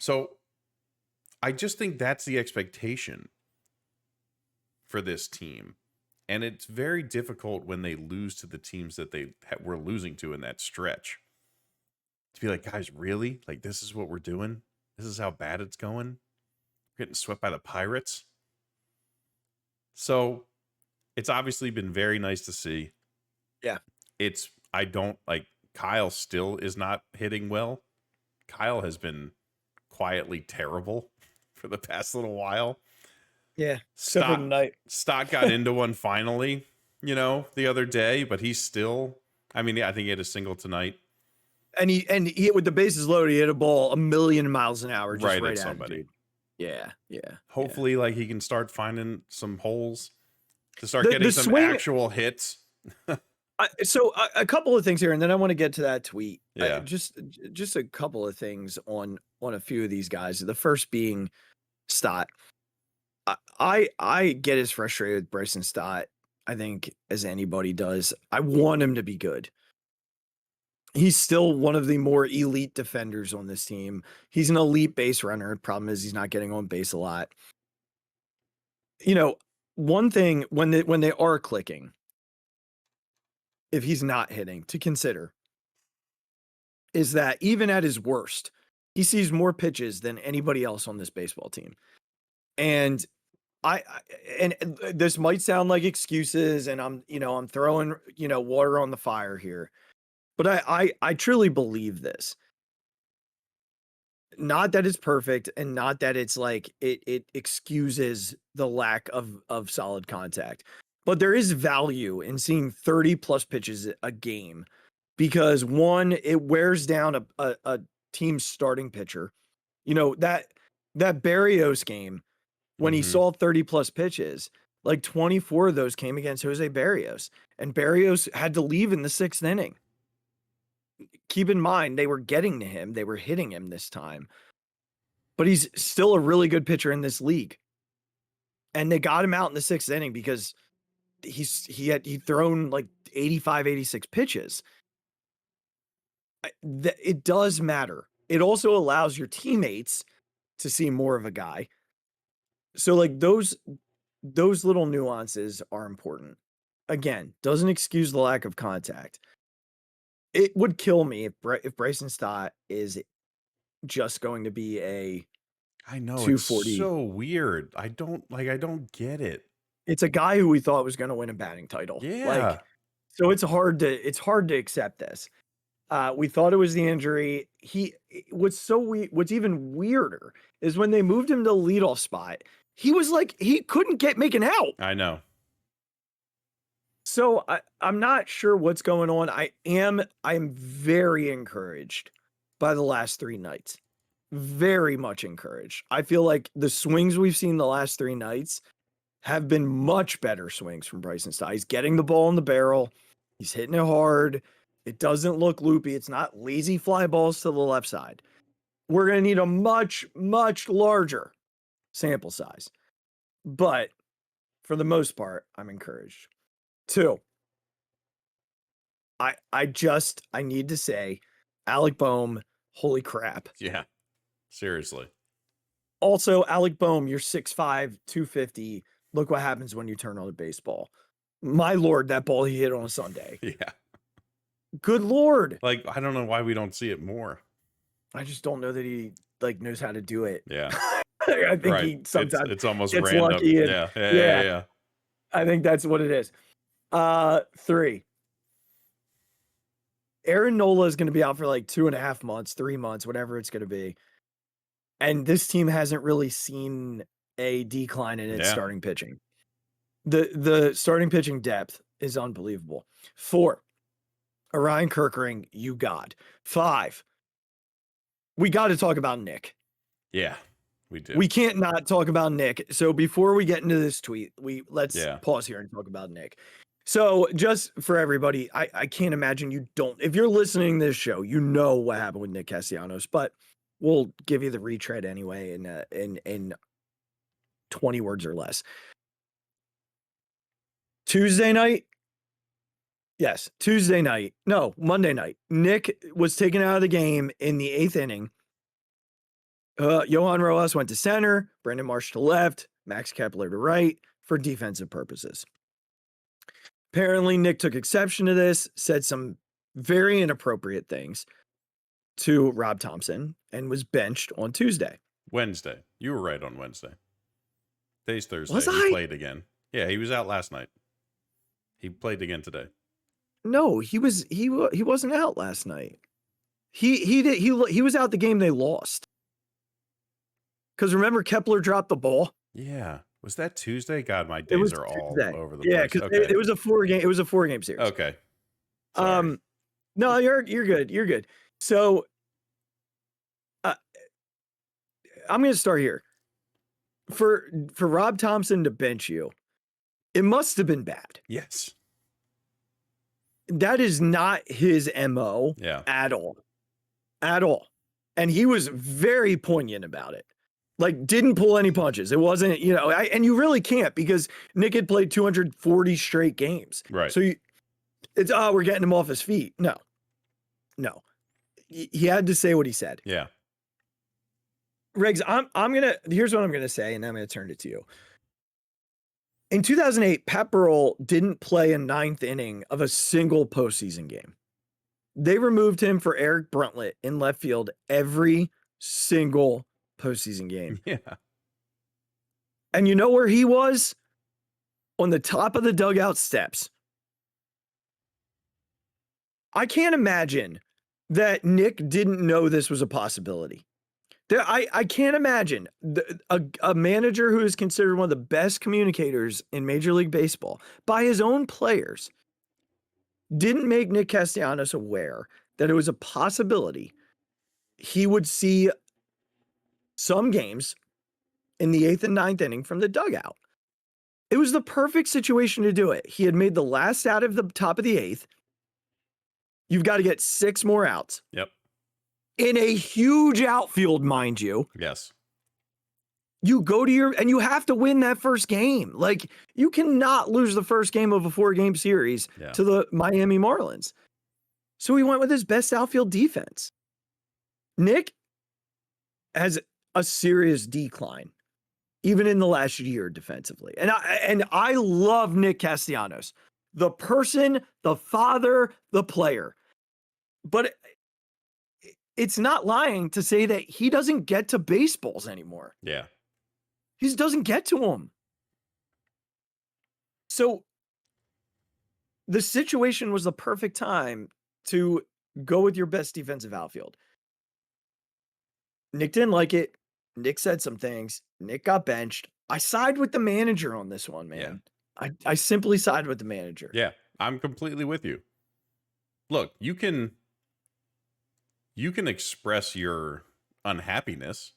So I just think that's the expectation for this team. And it's very difficult when they lose to the teams that they were losing to in that stretch. To be like, guys, really? Like, this is what we're doing? This is how bad it's going? We're getting swept by the Pirates? So, it's obviously been very nice to see. Yeah. Kyle still is not hitting well. Kyle has been quietly terrible for the past little while. Yeah. Stott got into one finally, the other day, but he's still, I think he had a single tonight. And he hit with the bases loaded. He hit a ball 1,000,000 miles an hour, just right at somebody. Yeah. Hopefully, he can start finding some holes to start getting some actual hits. So a couple of things here, and then I want to get to that tweet. Yeah. Just a couple of things on a few of these guys. The first being Stott. I get as frustrated with Bryson Stott, I think, as anybody does. I want him to be good. He's still one of the more elite defenders on this team. He's an elite base runner. The problem is he's not getting on base a lot. One thing when they are clicking, if he's not hitting, to consider is that even at his worst, he sees more pitches than anybody else on this baseball team. And and this might sound like excuses, and I'm throwing, water on the fire here. But I truly believe this. Not that it's perfect, and not that it's like it excuses the lack of solid contact. But there is value in seeing 30 plus pitches a game because one, it wears down a team's starting pitcher. That Barrios game when he saw 30 plus pitches, like 24 of those came against Jose Barrios, and Barrios had to leave in the 6th inning. Keep in mind, they were getting to him. They were hitting him this time. But he's still a really good pitcher in this league. And they got him out in the 6th inning because he'd thrown like 85, 86 pitches. It does matter. It also allows your teammates to see more of a guy. So like those little nuances are important. Again, doesn't excuse the lack of contact. It would kill me if Bryson Stott is just going to be a I know, it's 240. so weird. I don't get it. It's a guy who we thought was going to win a batting title. Yeah. So it's hard to accept this. We thought it was the injury. What's even weirder is when they moved him to the leadoff spot, he was like, he couldn't make an out. I know. So I'm not sure what's going on. I'm very encouraged by the last 3 nights. Very much encouraged. I feel like the swings we've seen the last 3 nights have been much better swings from Bryson Stott. He's getting the ball in the barrel. He's hitting it hard. It doesn't look loopy. It's not lazy fly balls to the left side. We're going to need a much, much larger sample size. But for the most part, I'm encouraged. 2, I need to say, Alec Boehm, holy crap. Yeah. Seriously. Also, Alec Boehm, you're 6'5", 250. Look what happens when you turn on a baseball. My Lord, that ball he hit on a Sunday. Yeah. Good Lord. Like, I don't know why we don't see it more. I just don't know that he knows how to do it. Yeah. I think Right. he sometimes it's almost gets random. lucky and- Yeah. I think that's what it is. 3. Aaron Nola is going to be out for like 2.5 months, 3 months, whatever it's going to be. And this team hasn't really seen a decline in its starting pitching. The starting pitching depth is unbelievable. 4, Orion Kerkering, you got. 5, we got to talk about Nick. Yeah, we do. We can't not talk about Nick. So before we get into this tweet, let's Yeah. pause here and talk about Nick. So just for everybody, I can't imagine you don't. If you're listening to this show, you know what happened with Nick Castellanos, but we'll give you the retread anyway in 20 words or less. Tuesday night. Yes, Tuesday night. No, Monday night. Nick was taken out of the game in the 8th inning. Johan Rojas went to center, Brandon Marsh to left, Max Kepler to right for defensive purposes. Apparently, Nick took exception to this, said some very inappropriate things to Rob Thompson, and was benched on Tuesday. Wednesday. You were right on Wednesday. Today's Thursday. Was He I? played again. Yeah, he was out last night. He played again today. No, he wasn't out last night. He was out the game they lost. Because remember, Kepler dropped the ball. Yeah. Was that Tuesday? God, my days are all over the Yeah, place. because Okay. it was a 4-game series. Okay. Sorry. No, you're good. You're good. So I'm going to start here. For Rob Thompson to bench you, it must have been bad. Yes. That is not his MO Yeah. at all. At all. And he was very poignant about it. Like, didn't pull any punches. It wasn't, and you really can't, because Nick had played 240 straight games. Right. So we're getting him off his feet. No. He had to say what he said. Yeah. Regz, here's what I'm gonna say, and I'm gonna turn it to you. In 2008, Pat Burrell didn't play a 9th inning of a single postseason game. They removed him for Eric Bruntlett in left field every single postseason game. Yeah. And you know where he was? On the top of the dugout steps. I can't imagine that Nick didn't know this was a possibility. I can't imagine a manager who is considered one of the best communicators in Major League Baseball by his own players didn't make Nick Castellanos aware that it was a possibility he would see some games in the 8th and 9th inning from the dugout. It was the perfect situation to do it. He had made the last out of the top of the 8th. You've got to get 6 more outs. Yep. In a huge outfield, mind you. Yes. You go to and you have to win that first game. Like, you cannot lose the first game of a 4-game series to the Miami Marlins. So he went with his best outfield defense. Nick has a serious decline, even in the last year defensively. And I love Nick Castellanos, the person, the father, the player. But it's not lying to say that he doesn't get to baseballs anymore. Yeah. He just doesn't get to them. So the situation was the perfect time to go with your best defensive outfield. Nick didn't like it. Nick said some things. Nick got benched. I side with the manager on this one, man. I simply side with the manager. Yeah, I'm completely with you. Look, you can express your unhappiness.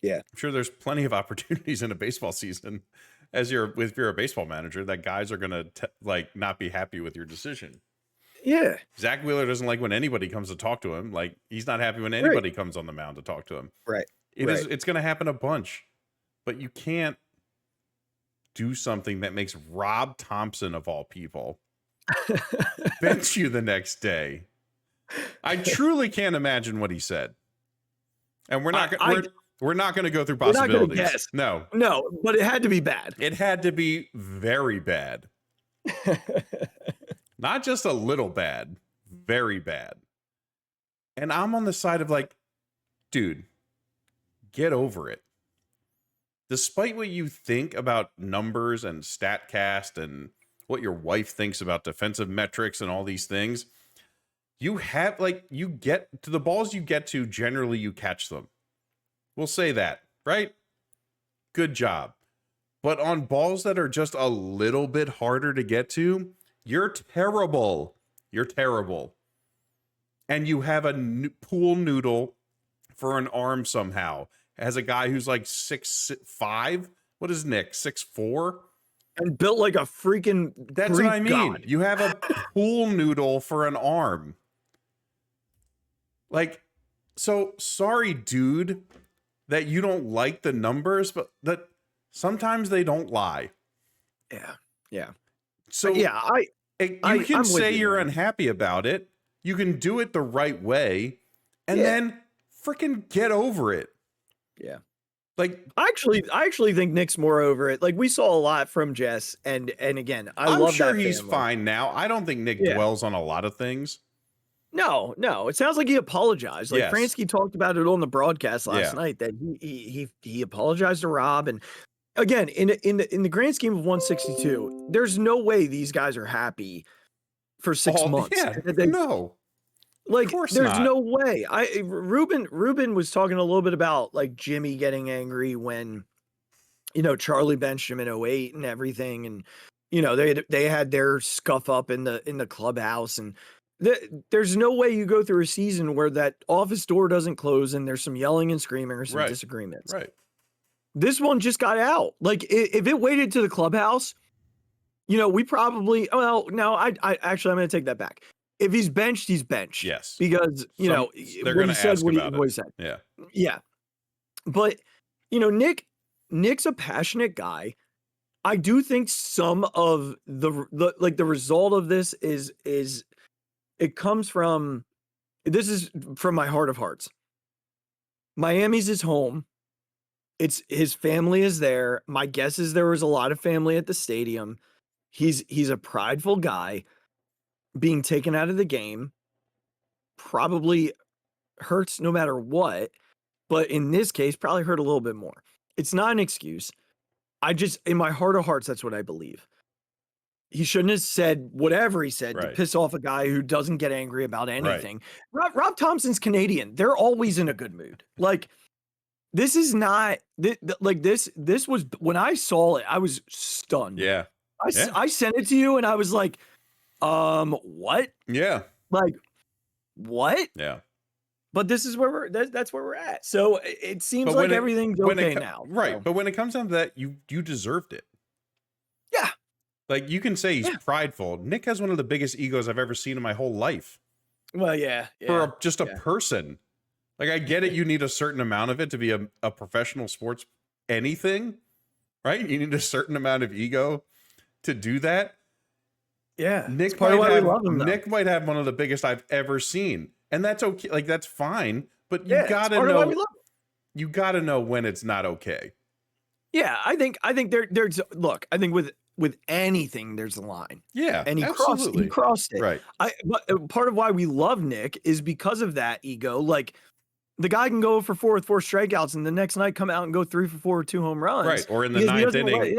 Yeah. I'm sure there's plenty of opportunities in a baseball season if you're a baseball manager that guys are going to like not be happy with your decision. Yeah. Zach Wheeler doesn't like when anybody comes to talk to him. Like he's not happy when anybody comes on the mound to talk to him. Right. It's going to happen a bunch, but you can't do something that makes Rob Thompson of all people bench you the next day. I truly can't imagine what he said. And we're not going to go through possibilities. Guess. No, but it had to be bad. It had to be very bad. Not just a little bad, very bad. And I'm on the side of like, dude, get over it. Despite what you think about numbers and StatCast and what your wife thinks about defensive metrics and all these things, you get to the balls you get to, generally you catch them. We'll say that, right? Good job. But on balls that are just a little bit harder to get to, you're terrible. You're terrible. And you have a pool noodle for an arm somehow. As a guy who's like 6'5". What is Nick? 6'4"? And built like a freaking That's what I mean. God. You have a pool noodle for an arm. Like, so sorry, dude, that you don't like the numbers, but that sometimes they don't lie. Yeah. So yeah, you can say you're unhappy about it. You can do it the right way, and then freaking get over it. Yeah. Like I actually think Nick's more over it. Like we saw a lot from Jess, and again, I'm love sure that he's family. fine now. I don't think Nick dwells on a lot of things. No. It sounds like he apologized. Like Fransky talked about it on the broadcast last night that he apologized to Rob. And again, in the grand scheme of 162, there's no way these guys are happy for 6 months. Yeah, no. Like there's not. no way. Ruben was talking a little bit about like Jimmy getting angry when Charlie benched him in 08 and everything, and they had their scuff up in the clubhouse, and there's no way you go through a season where that office door doesn't close and there's some yelling and screaming or some disagreements. Right. This one just got out. Like if it waited to the clubhouse, we probably. Well, no, I actually I'm going to take that back. If he's benched, he's benched. Yes. Because, they're going to ask about it. Said. Yeah. Yeah. But, Nick's a passionate guy. I do think some of the result of this is it comes from, this is from my heart of hearts. Miami's his home. It's his family is there. My guess is there was a lot of family at the stadium. He's a prideful guy. Being taken out of the game probably hurts no matter what, but in this case, probably hurt a little bit more. It's not an excuse. In my heart of hearts, that's what I believe. He shouldn't have said whatever he said to piss off a guy who doesn't get angry about anything. Right. Rob Thompson's Canadian. They're always in a good mood. Like, this is not like this was when I saw it, I was stunned. Yeah. I sent it to you and I was like, what? Yeah. Like, what? Yeah. But this is where that's where we're at. So it seems like everything's okay now. Right. So. But when it comes down to that, you deserved it. Yeah. Like you can say he's prideful. Nick has one of the biggest egos I've ever seen in my whole life. Well, yeah. For just a person. Like I get it. You need a certain amount of it to be a professional sports anything, right? You need a certain amount of ego to do that. Yeah, Nick might have one of the biggest I've ever seen, and that's okay. Like that's fine, but you gotta know. You gotta know when it's not okay. Yeah, I think there's look. I think with with anything, there's a line. Yeah, And he absolutely. crossed it. Right. But part of why we love Nick is because of that ego. Like, the guy can go for 4 with 4 strikeouts and the next night come out and go 3 for 4 with 2 home runs. Right. Or in the Because he ninth doesn't let- inning, he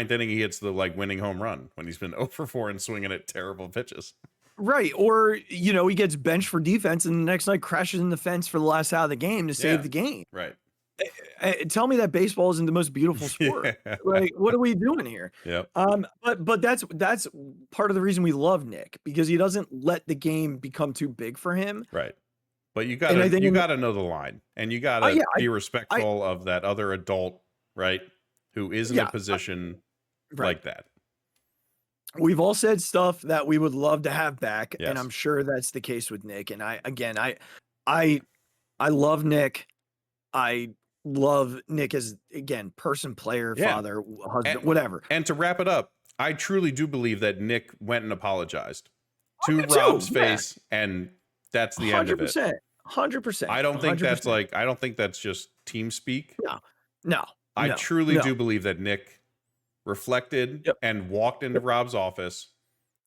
doesn't- he hits the like winning home run when he's been 0 for 4 and swinging at terrible pitches. Right. Or, you know, he gets benched for defense and the next night crashes in the fence for the last out of the game to save the game. Right. Tell me that baseball isn't the most beautiful sport. Yeah. Like, what are we doing here? Yep. But that's part of the reason we love Nick, because he doesn't let the game become too big for him. Right. But you And I gotta think know the line, and you gotta be respectful of that other adult, right? Who is in a position like that. We've all said stuff that we would love to have back, Yes. and I'm sure that's the case with Nick. And I love Nick. I love Nick as, again, person, player, father, husband, whatever. And to wrap it up, I truly do believe that Nick went and apologized to me too, Rob's yeah. face, and that's the end of it. 100%. I don't think 100%. I don't think that's just team speak. No. I truly no. do believe that Nick reflected and walked into Rob's office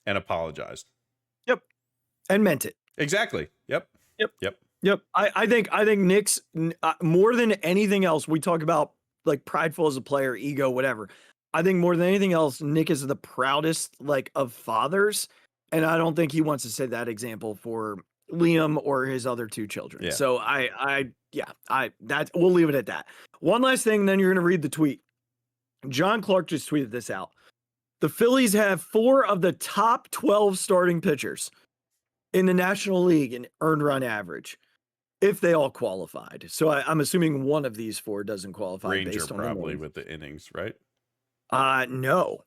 and apologized. And meant it. Exactly. Yep. I think Nick's more than anything else. We talk about like prideful as a player, ego, whatever. I think more than anything else, Nick is the proudest like of fathers, and I don't think he wants to set that example for Liam or his other 2 children. Yeah. So we'll leave it at that. One last thing, then you're going to read the tweet. John Clark just tweeted this out. The Phillies have 4 of the top 12 starting pitchers in the National League in earned run average, if they all qualified. So I'm assuming one of these 4 doesn't qualify. Ranger based on probably with the innings, right? No.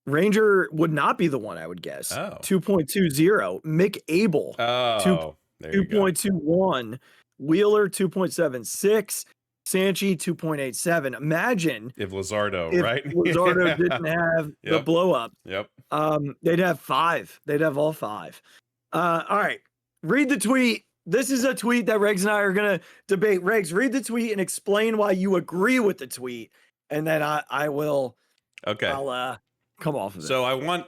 Ranger would not be the one, I would guess. Oh. 2.20. Mick Abel. Oh, there you go. 2.21. Wheeler 2.76. Sanchi 2.87. Imagine If Luzardo, if right? Luzardo didn't have the blow up. Yep. They'd have 5. They'd have all 5. All right. Read the tweet. This is a tweet that Regz and I are going to debate. Regz, read the tweet and explain why you agree with the tweet. And then I will. Okay. I'll come off of it. So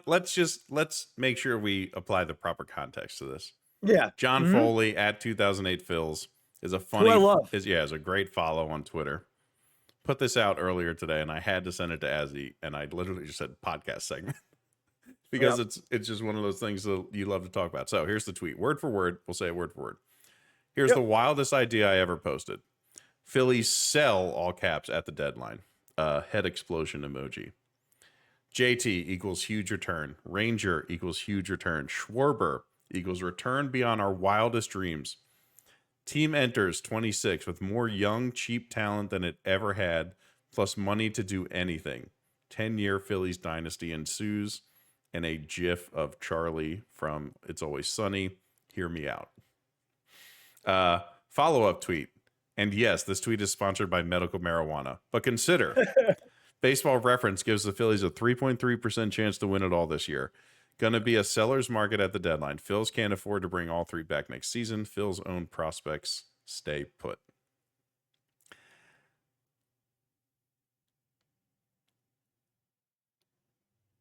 let's make sure we apply the proper context to this. Yeah. John Foley at 2008 Phils is a funny, Who I love. is a great follow on Twitter. Put this out earlier today, and I had to send it to Azzy, and I literally just said podcast segment because it's just one of those things that you love to talk about. So here's the tweet, word for word. We'll say it word for word. Here's the wildest idea I ever posted. Phillies sell, all caps, at the deadline. Head explosion emoji. JT equals huge return. Ranger equals huge return. Schwarber equals return beyond our wildest dreams. Team enters 26 with more young, cheap talent than it ever had, plus money to do anything. 10-year Phillies dynasty ensues, and a gif of Charlie from It's Always Sunny. Hear me out. Follow-up tweet. And yes, this tweet is sponsored by medical marijuana. But consider, Baseball Reference gives the Phillies a 3.3% chance to win it all this year. Gonna be a seller's market at the deadline. Phils can't afford to bring all 3 back next season. Phils' own prospects stay put.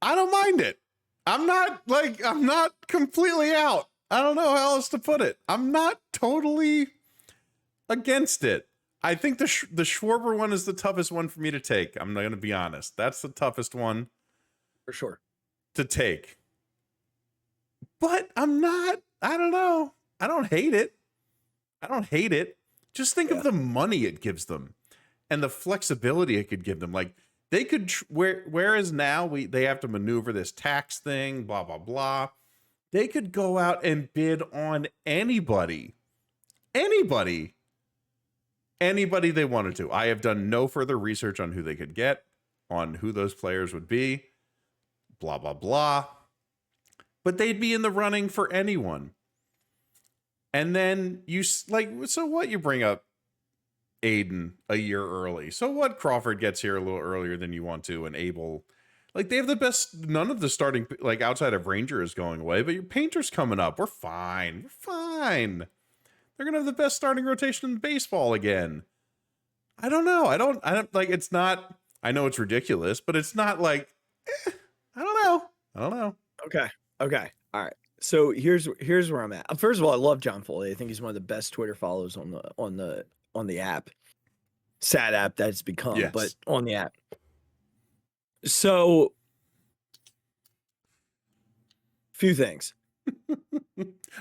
I don't mind it. I'm not completely out. I don't know how else to put it. I'm not totally against it. I think the Schwarber one is the toughest one for me to take. I'm going to be honest. That's the toughest one For sure. to take. But I don't know. I don't hate it. Just think of the money it gives them and the flexibility it could give them. Like they could, whereas now they have to maneuver this tax thing, blah, blah, blah. They could go out and bid on anybody they wanted to. I have done no further research on who they could get, on who those players would be, blah, blah, blah. But they'd be in the running for anyone. And then so what? You bring up Aiden a year early. So what? Crawford gets here a little earlier than you want to, and Abel. Like, they have the best, none of the starting, like, outside of Ranger is going away, but your Painter's coming up. We're fine. They're going to have the best starting rotation in baseball again. I don't know. I don't, like, it's not, I know it's ridiculous, but it's not like I don't know. Okay. All right. So here's where I'm at. First of all, I love John Foley. I think he's one of the best Twitter follows on the app. Sad app that it's become, Yes. but on the app. So, few things.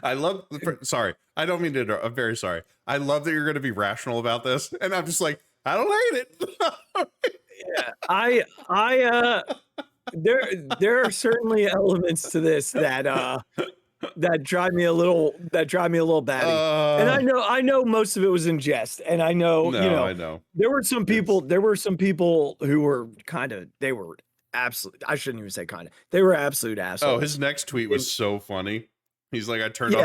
I love. Sorry, I don't mean to. I'm very sorry. I love that you're going to be rational about this, and I'm just like, I don't hate it. Yeah, there are certainly elements to this that drive me a little batty. And I know most of it was in jest, and I know I know there were some people who were they were absolute. I shouldn't even say they were absolute assholes. Oh, his next tweet was so funny. He's like, I turned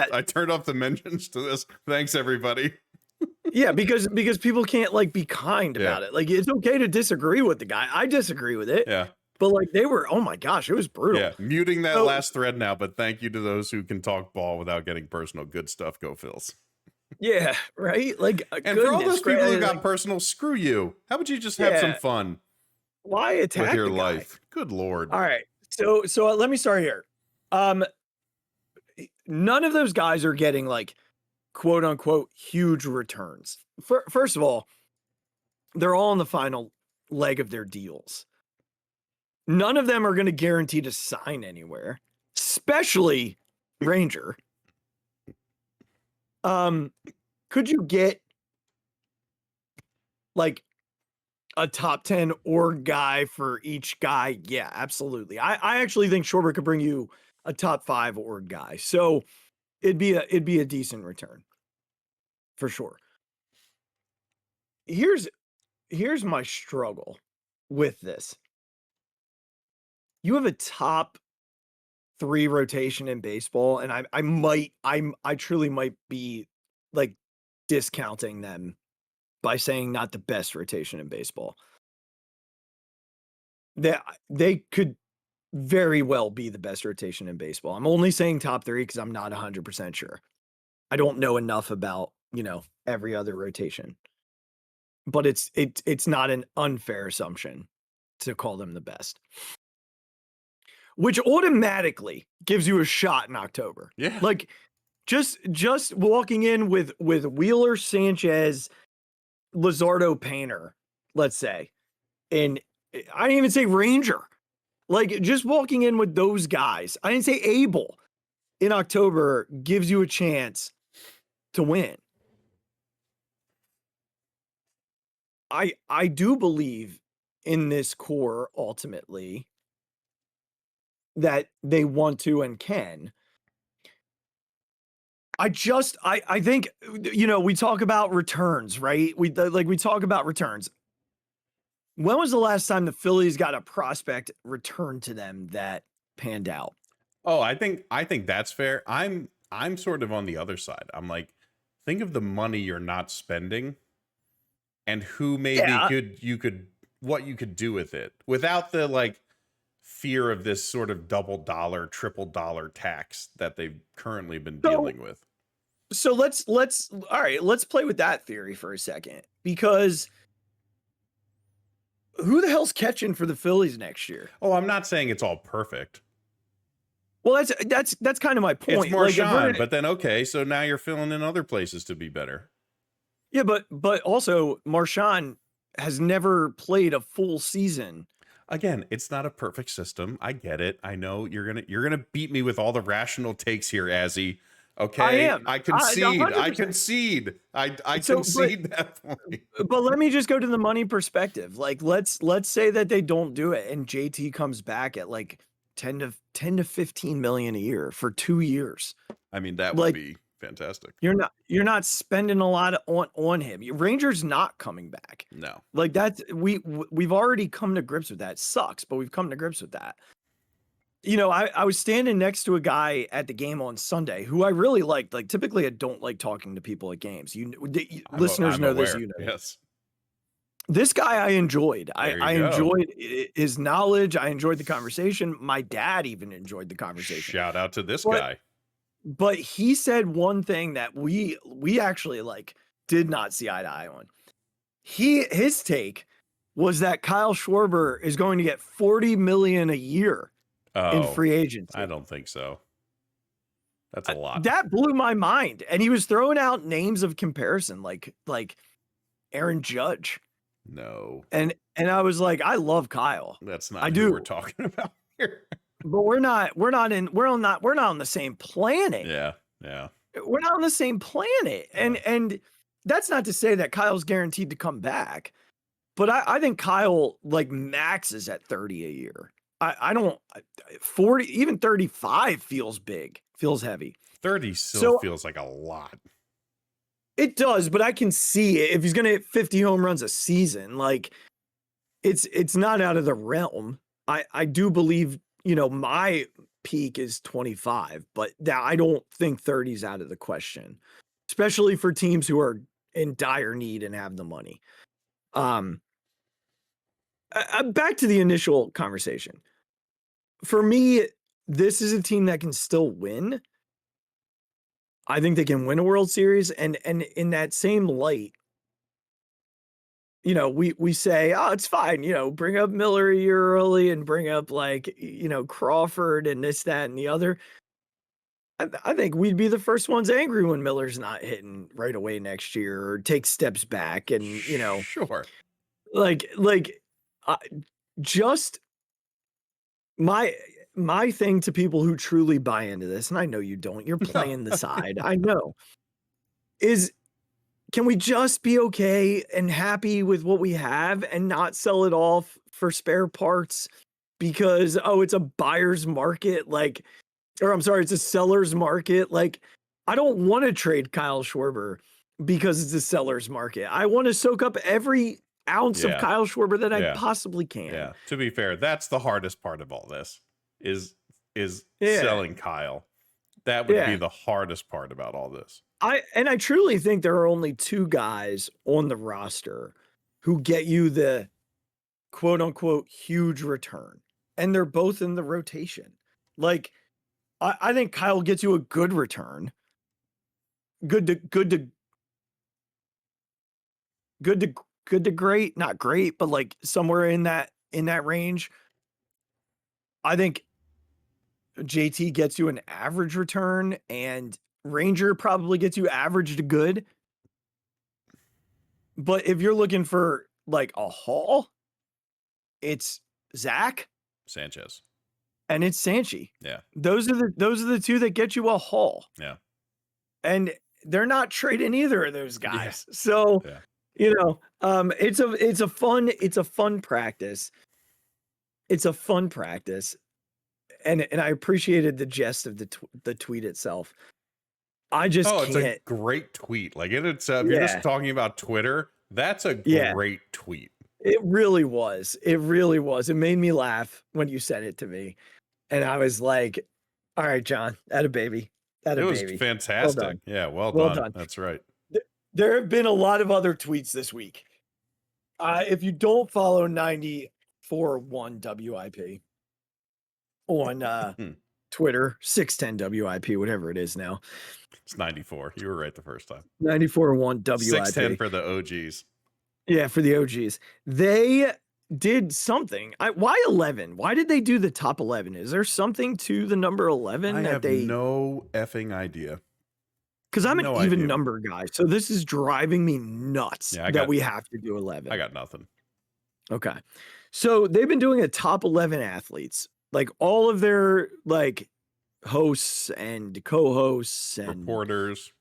off the mentions to this. Thanks, everybody. Yeah, because people can't be kind about it. Like, it's okay to disagree with the guy. I disagree with it. Yeah. But they were, oh my gosh, it was brutal. Yeah, muting that last thread now, but thank you to those who can talk ball without getting personal. Good stuff. Go Phils. Yeah, right? And for all those people who got personal, screw you. How about you just have some fun? Why attack with your the guy? life? Good Lord. All right. So let me start here. None of those guys are getting quote unquote huge returns. First of all, they're all in the final leg of their deals. None of them are going to guarantee to sign anywhere, especially Ranger. Could you get a top 10 org guy for each guy? Yeah, absolutely. I actually think Schwarber could bring you a top 5 org guy. So it'd be a decent return for sure. Here's my struggle with this. You have a top 3 rotation in baseball, and I truly might be discounting them by saying not the best rotation in baseball. They could very well be the best rotation in baseball. I'm only saying top 3 because I'm not 100% sure. I don't know enough about every other rotation, but it's not an unfair assumption to call them the best, which automatically gives you a shot in October. Yeah. Just walking in with Wheeler, Sanchez, Luzardo, Painter, let's say, and I didn't even say Ranger. Just walking in with those guys, I didn't say Abel, in October gives you a chance to win. I do believe in this core ultimately that they want to and can. I think, we talk about returns, right? We talk about returns. When was the last time the Phillies got a prospect returned to them that panned out? Oh, I think that's fair. I'm sort of on the other side. I'm like, think of the money you're not spending and who maybe what you could do with it without the fear of this sort of double dollar, triple dollar tax that they've currently been dealing with. So let's play with that theory for a second, because who the hell's catching for the Phillies next year? Oh, I'm not saying it's all perfect. Well, that's kind of my point. It's Marchand, but then okay, so now you're filling in other places to be better. Yeah, but also Marchand has never played a full season. Again, it's not a perfect system. I get it. I know you're gonna beat me with all the rational takes here, Azzy. Okay, I am. I concede. 100%. I concede. I concede that point. But let me just go to the money perspective. Let's say that they don't do it, and JT comes back at 10 to 15 million a year for 2 years. I mean, that would be fantastic. You're not spending a lot on him. Ranger's not coming back. No, that's we've already come to grips with that. It sucks, but we've come to grips with that. I was standing next to a guy at the game on Sunday who I really liked. Typically, I don't like talking to people at games. Listeners know this. Yes. This guy I enjoyed. I go. enjoyed his knowledge. I enjoyed the conversation. My dad even enjoyed the conversation. Shout out to this guy. But he said one thing that we actually did not see eye to eye on. His take was that Kyle Schwarber is going to get $40 million a year in free agency. I don't think so. That's a lot. That blew my mind. And he was throwing out names of comparison, like Aaron Judge. No. And I was like, I love Kyle. That's not who we're talking about here. But we're not on the same planet. Yeah. Yeah. We're not on the same planet. And that's not to say that Kyle's guaranteed to come back. But I think Kyle like maxes at 30 a year. I don't 40, even 35 feels big, feels heavy. 30 still feels like a lot. It does, but I can see it. If he's going to hit 50 home runs a season, like it's not out of the realm. I do believe, my peak is 25, but I don't think 30 is out of the question, especially for teams who are in dire need and have the money. Back to the initial conversation. For me, this is a team that can still win. I think they can win a World Series, and in that same light, we say, oh, it's fine, bring up Miller a year early and bring up Crawford and this, that, and the other. I think we'd be the first ones angry when Miller's not hitting right away next year or takes steps back, and sure, just my thing to people who truly buy into this, and I know you don't, you're playing the side, I know, is can we just be okay and happy with what we have and not sell it off for spare parts because, it's a buyer's market, it's a seller's market. Like, I don't want to trade Kyle Schwarber because it's a seller's market. I want to soak up every ounce of Kyle Schwarber that I possibly can. Yeah. To be fair, that's the hardest part of all this is selling Kyle. That would be the hardest part about all this. I truly think there are only two guys on the roster who get you the quote unquote huge return. And they're both in the rotation. Like, I think Kyle gets you a good return. Good to great, not great, but like somewhere in that range. I think JT gets you an average return, and Ranger probably gets you average to good. But if you're looking for like a haul, it's Zach Sanchez. And it's Sanchi. Yeah. Those are the two that get you a haul. Yeah. And they're not trading either of those guys. Yeah. So, it's a fun practice. It's a fun practice. And I appreciated the jest of the tweet itself. It's a great tweet. Like if you're just talking about Twitter, that's a great tweet. It really was. It made me laugh when you said it to me. And I was like, all right, John, atta baby. It was fantastic. Well done. That's right. There have been a lot of other tweets this week. If you don't follow 941 WIP on Twitter, 610 WIP, whatever it is now. It's 94. You were right the first time. 94.1 WIP. 610 for the OGs. Yeah, for the OGs. They did something. Why 11? Why did they do the top 11? Is there something to the number 11 I have no effing idea. Because I'm an even number guy, so this is driving me nuts that we have to do 11. I got nothing. Okay. So they've been doing a top 11 athletes. Like all of their hosts and co-hosts and reporters.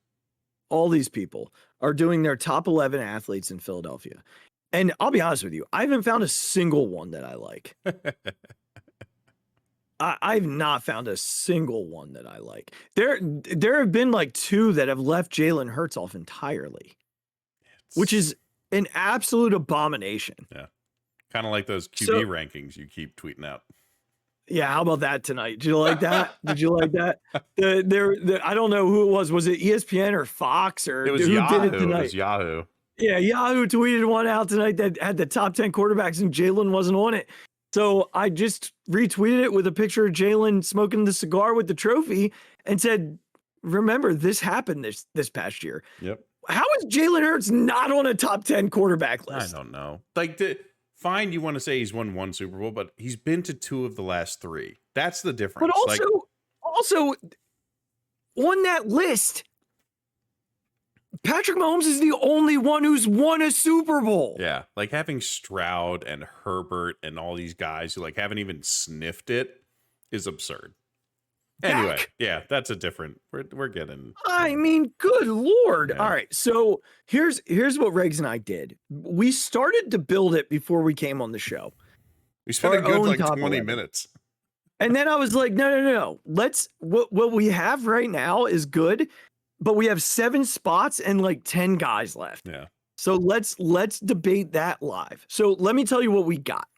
All these people are doing their top 11 athletes in Philadelphia. And I'll be honest with you, I haven't found a single one that I like. I've not found a single one that I like. There have been like two that have left Jalen Hurts off entirely, which is an absolute abomination. Yeah. Kind of like those QB rankings you keep tweeting out. Yeah, how about that tonight? Did you like that? Did you like that? I don't know who it was. Was it ESPN or Fox or it was who Yahoo? Did it tonight? It was Yahoo. Yeah, Yahoo tweeted one out tonight that had the top 10 quarterbacks and Jalen wasn't on it. So I just retweeted it with a picture of Jalen smoking the cigar with the trophy and said, remember, this happened this past year. Yep. How is Jalen Hurts not on a top 10 quarterback list? I don't know. fine, you want to say he's won 1 Super Bowl, but he's been to 2 of the last 3. That's the difference. But also on that list, Patrick Mahomes is the only one who's won a Super Bowl. Yeah, like having Stroud and Herbert and all these guys who like haven't even sniffed it is absurd. Anyway, yeah, that's a different. We're getting. I mean, good Lord! Yeah. All right, so here's what Regz and I did. We started to build it before we came on the show. We spent a good like 20 minutes. And then I was like, no. Let's what we have right now is good, but we have 7 spots and like 10 guys left. Yeah. So let's debate that live. So let me tell you what we got.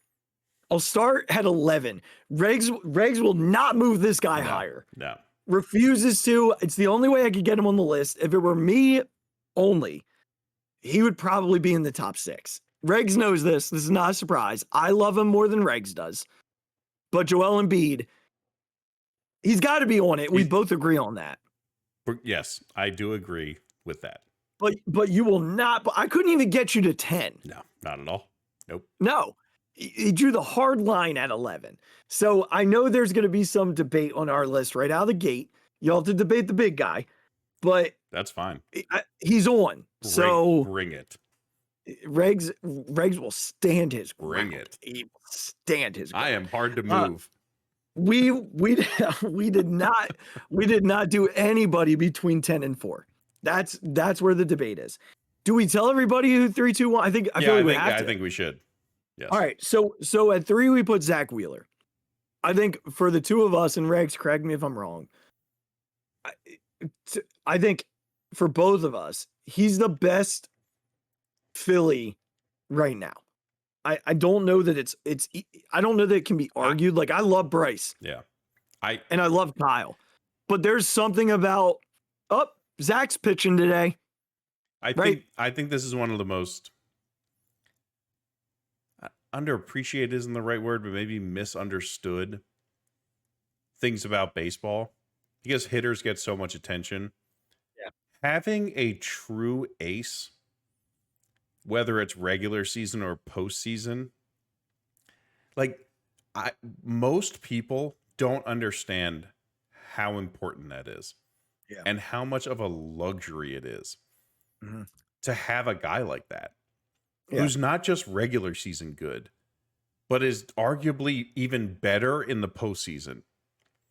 I'll start at 11. Regz will not move this guy higher. No. Refuses to. It's the only way I could get him on the list. If it were me only, he would probably be in the top 6. Regz knows this. This is not a surprise. I love him more than Regz does. But Joel Embiid, he's got to be on it. We both agree on that. Yes, I do agree with that. But you will not. I couldn't even get you to 10. No, not at all. Nope. No. He drew the hard line at 11. So I know there's going to be some debate on our list right out of the gate. You'll have to debate the big guy, but that's fine. He's on. So bring it. Regz will stand his ground. Bring it. He will stand his ground. I am hard to move. We did not do anybody between 10 and 4. That's where the debate is. Do we tell everybody who 3, 2, 1? I think I think we should. Yes. All right. So at 3 we put Zach Wheeler. I think for the 2 of us, and Regz, correct me if I'm wrong. I think for both of us, he's the best Philly right now. I don't know that I don't know that it can be argued. Like, I love Bryce. Yeah. And I love Kyle. But there's something about Zach's pitching today. I think this is one of the most underappreciated isn't the right word, but maybe misunderstood things about baseball because hitters get so much attention. Yeah. Having a true ace, whether it's regular season or postseason, like most people don't understand how important that is. Yeah. And how much of a luxury it is mm-hmm. to have a guy like that. Who's not just regular season good, but is arguably even better in the postseason.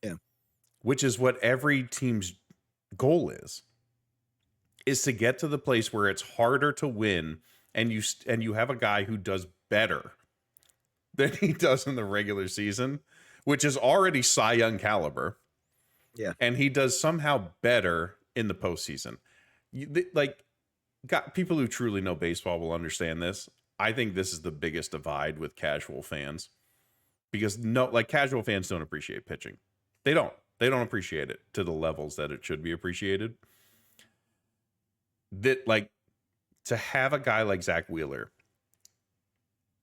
Yeah. Which is what every team's goal is to get to the place where it's harder to win and you have a guy who does better than he does in the regular season, which is already Cy Young caliber. Yeah. And he does somehow better in the postseason. People who truly know baseball will understand this. I think this is the biggest divide with casual fans because casual fans don't appreciate pitching. They don't appreciate it to the levels that it should be appreciated. To have a guy like Zach Wheeler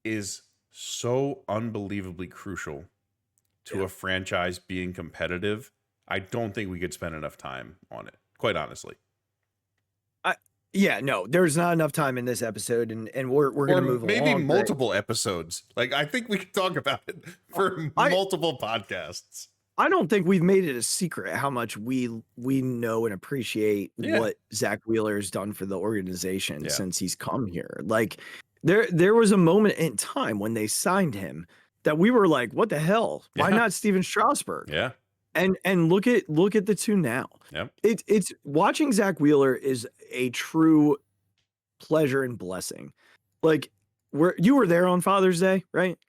is so unbelievably crucial to a franchise being competitive. I don't think we could spend enough time on it, quite honestly. Yeah, no, there's not enough time in this episode, and we're going to move along. Maybe multiple episodes. I think we could talk about it for multiple podcasts. I don't think we've made it a secret how much we know and appreciate what Zach Wheeler has done for the organization since he's come here. Like, there was a moment in time when they signed him that we were like, what the hell? Why not Steven Strasburg? Yeah. And look at the 2 now. Yep. It's watching Zach Wheeler is a true pleasure and blessing. Like, you were there on Father's Day, right?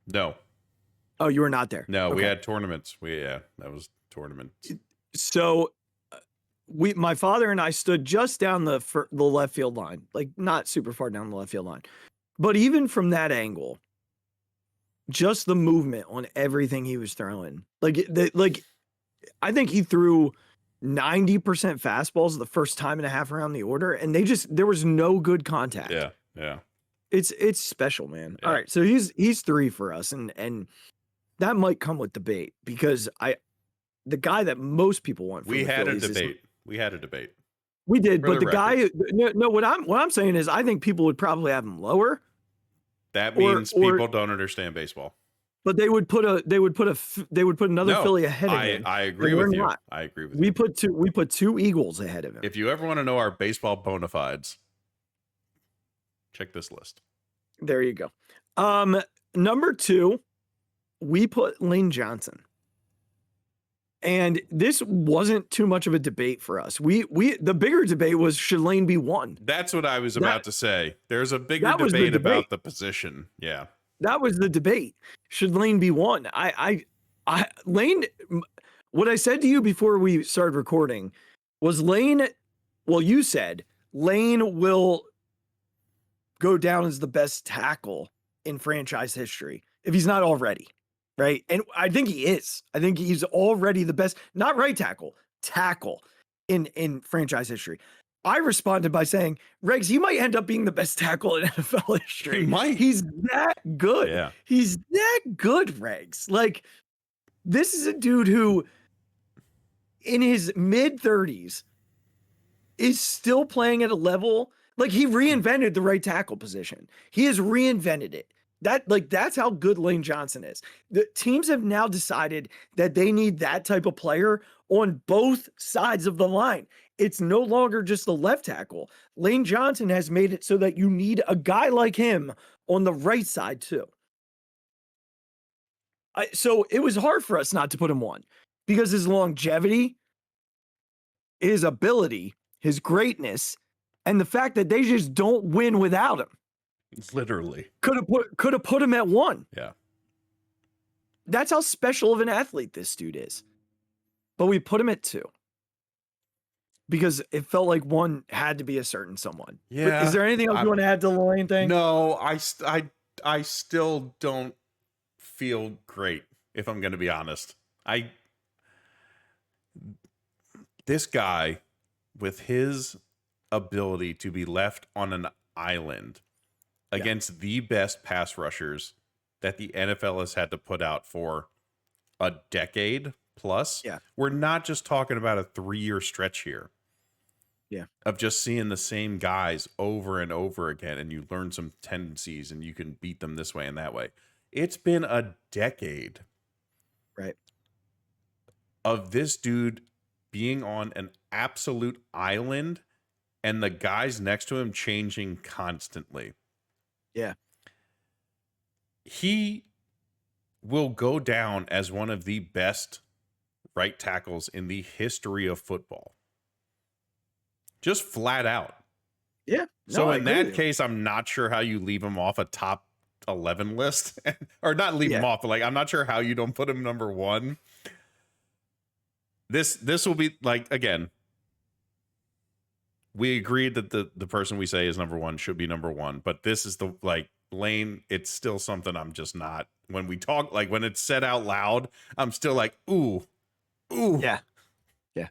No. Oh, you were not there. No, okay. We had tournaments. That was tournaments. So my father and I stood just down the left field line, like not super far down the left field line. But even from that angle, just the movement on everything he was throwing. I think he threw 90% fastballs the first time and a half around the order, and there was no good contact. Yeah, yeah. It's special, man. Yeah. All right, so he's 3 for us, and that might come with debate because the guy that most people want. We had a debate. We did, but the guy. No, what I'm saying is, I think people would probably have him lower. That means people don't understand baseball. But they would put another Philly ahead of him. I agree with you. I agree with you. We put two Eagles ahead of him. If you ever want to know our baseball bona fides, check this list. There you go. Number 2, we put Lane Johnson. And this wasn't too much of a debate for us. The bigger debate was, should Lane be 1? That's what I was about to say. There's a bigger debate about the position. Yeah. That was the debate. Should Lane be 1? Lane, what I said to you before we started recording was Lane, well, you said Lane will go down as the best tackle in franchise history if he's not already. Right. And I think he is. I think he's already the best, not right tackle in franchise history. I responded by saying, Regz, he might end up being the best tackle in NFL history. He might. He's that good. Yeah. He's that good, Regz. Like, this is a dude who, in his mid-30s, is still playing at a level, like, he reinvented the right tackle position. He has reinvented it. That's how good Lane Johnson is. The teams have now decided that they need that type of player on both sides of the line. It's no longer just the left tackle. Lane Johnson has made it so that you need a guy like him on the right side too. So it was hard for us not to put him 1 because his longevity, his ability, his greatness, and the fact that they just don't win without him. Literally. Could have put him at 1. Yeah. That's how special of an athlete this dude is. But we put him at 2. Because it felt like 1 had to be a certain someone. Yeah. But is there anything else you want to add to the Lane thing? No, I still don't feel great, if I'm going to be honest. This guy, with his ability to be left on an island against the best pass rushers that the NFL has had to put out for a decade plus. Yeah. We're not just talking about a 3-year stretch here. Yeah. Of just seeing the same guys over and over again, and you learn some tendencies and you can beat them this way and that way. It's been a decade. Right. Of this dude being on an absolute island and the guys next to him changing constantly. Yeah. He will go down as one of the best right tackles in the history of football. Just flat out. Yeah. So in that case, I'm not sure how you leave him off a top 11 list. Or not leave him off, but like, I'm not sure how you don't put him number 1. This will be like, again, we agreed that the person we say is number 1 should be number 1, but this is the, like, Lane, it's still something I'm just not, when we talk, like when it's said out loud, I'm still like, ooh. Yeah. Yeah.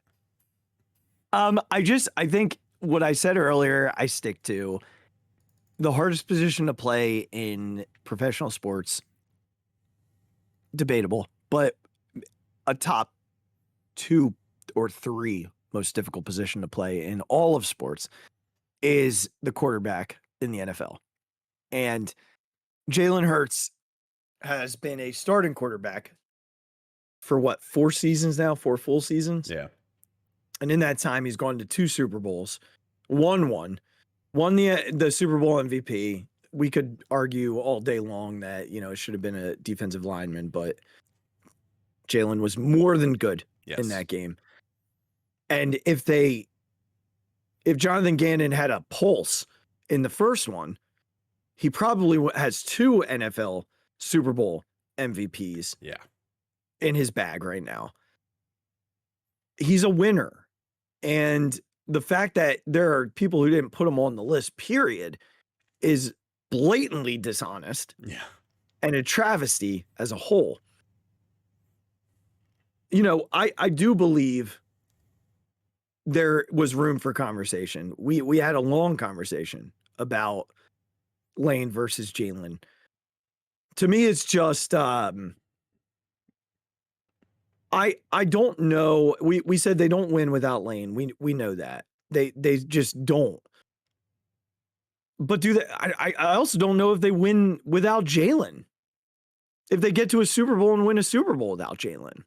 I think what I said earlier, I stick to. The hardest position to play in professional sports, debatable, but a top 2 or 3 most difficult position to play in all of sports is the quarterback in the NFL. And Jalen Hurts has been a starting quarterback for 4 seasons now, 4 full seasons. Yeah. And in that time, he's gone to 2 Super Bowls, won the Super Bowl MVP. We could argue all day long that, it should have been a defensive lineman, but Jalen was more than good in that game. And if Jonathan Gannon had a pulse in the first one, he probably has 2 NFL Super Bowl MVPs in his bag right now. He's a winner. And the fact that there are people who didn't put him on the list, period, is blatantly dishonest. Yeah. And a travesty as a whole. I do believe there was room for conversation. We had a long conversation about Lane versus Jalen. To me, it's just I don't know. We said they don't win without Lane. We know that. They just don't. But do they? I also don't know if they win without Jalen. If they get to a Super Bowl and win a Super Bowl without Jalen.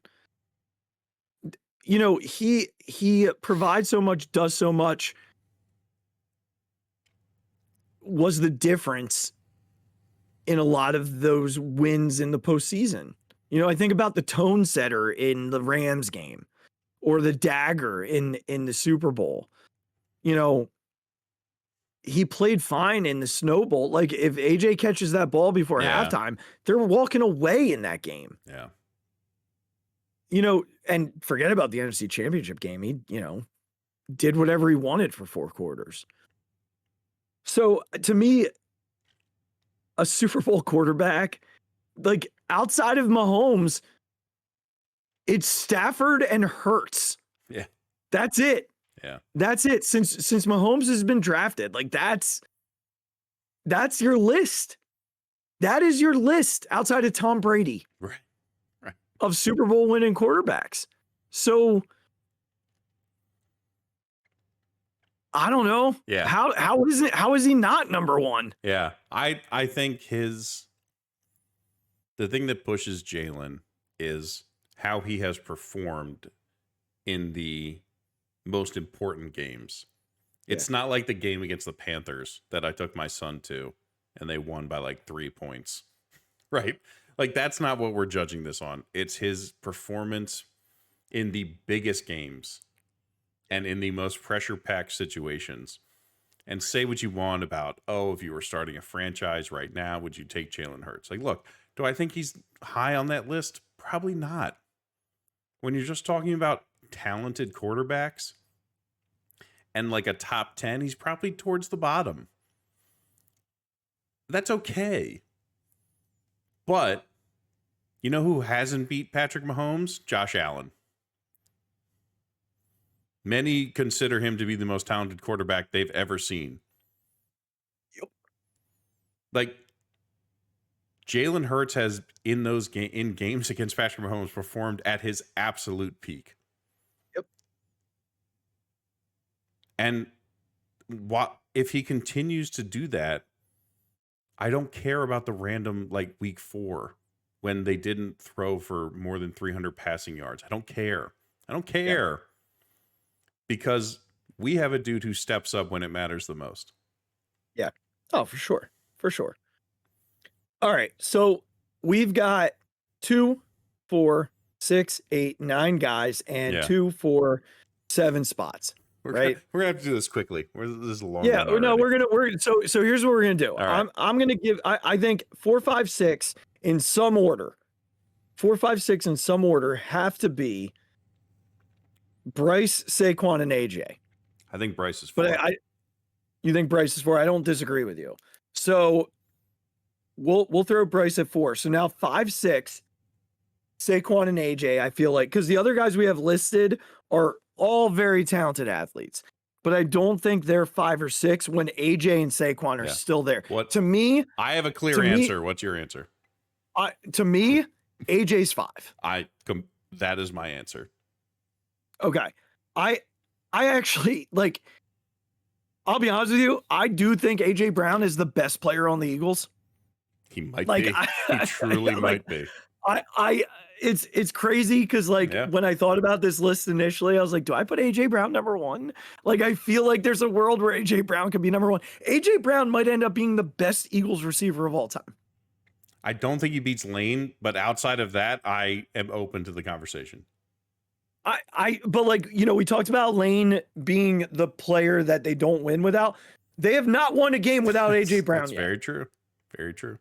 You know, he provides so much, does so much. Was the difference in a lot of those wins in the postseason. You know, I think about the tone setter in the Rams game or the dagger in the Super Bowl. You know, he played fine in the Snow Bowl. Like, if AJ catches that ball before halftime, they're walking away in that game. Yeah. You know, and forget about the NFC Championship game. He, you know, did whatever he wanted for 4 quarters. So to me, a Super Bowl quarterback, like outside of Mahomes, it's Stafford and Hurts. Yeah. That's it. Yeah. That's it. Since Mahomes has been drafted, like that's your list. That is your list outside of Tom Brady. Right. Of Super Bowl winning quarterbacks. So I don't know. Yeah. How is he not number one? Yeah. I think the thing that pushes Jalen is how he has performed in the most important games. It's not like the game against the Panthers that I took my son to and they won by like 3 points. Right? Like, that's not what we're judging this on. It's his performance in the biggest games and in the most pressure-packed situations. And say what you want about, if you were starting a franchise right now, would you take Jalen Hurts? Like, look, do I think he's high on that list? Probably not. When you're just talking about talented quarterbacks and like a top 10, he's probably towards the bottom. That's okay. But you know who hasn't beat Patrick Mahomes? Josh Allen. Many consider him to be the most talented quarterback they've ever seen. Yep. Like, Jalen Hurts has, in those in games against Patrick Mahomes, performed at his absolute peak. Yep. And if he continues to do that, I don't care about the random, like, week 4 when they didn't throw for more than 300 passing yards. I don't care. Yeah. Because we have a dude who steps up when it matters the most. Yeah. Oh, for sure. For sure. All right. So we've got 2, 4, 6, 8, 9 guys and 2, 4, 7 spots. We're right. We're gonna have to do this quickly. This is a long. Yeah. No, so here's what we're gonna do. Right. I'm gonna give. I think 4, 5, 6 in some order. 4, 5, 6 in some order have to be Bryce, Saquon, and AJ. I think Bryce is 4. But you think Bryce is 4? I don't disagree with you. So we'll throw Bryce at 4. So now 5, 6, Saquon and AJ. I feel like because the other guys we have listed are all very talented athletes, but I don't think they're 5 or 6 when AJ and Saquon are still there. What to me? I have a clear answer. What's your answer? To me, AJ's 5. That is my answer. Okay. I actually, like, I'll be honest with you, I do think AJ Brown is the best player on the Eagles. He might be. He truly might be. It's crazy because when I thought about this list initially, I was like, do I put AJ Brown number 1? Like, I feel like there's a world where AJ Brown could be number 1. AJ Brown might end up being the best Eagles receiver of all time. I don't think he beats Lane, but outside of that, I am open to the conversation. But like, you know, we talked about Lane being the player that they don't win without. They have not won a game without AJ Brown That's yet. Very true. Very true.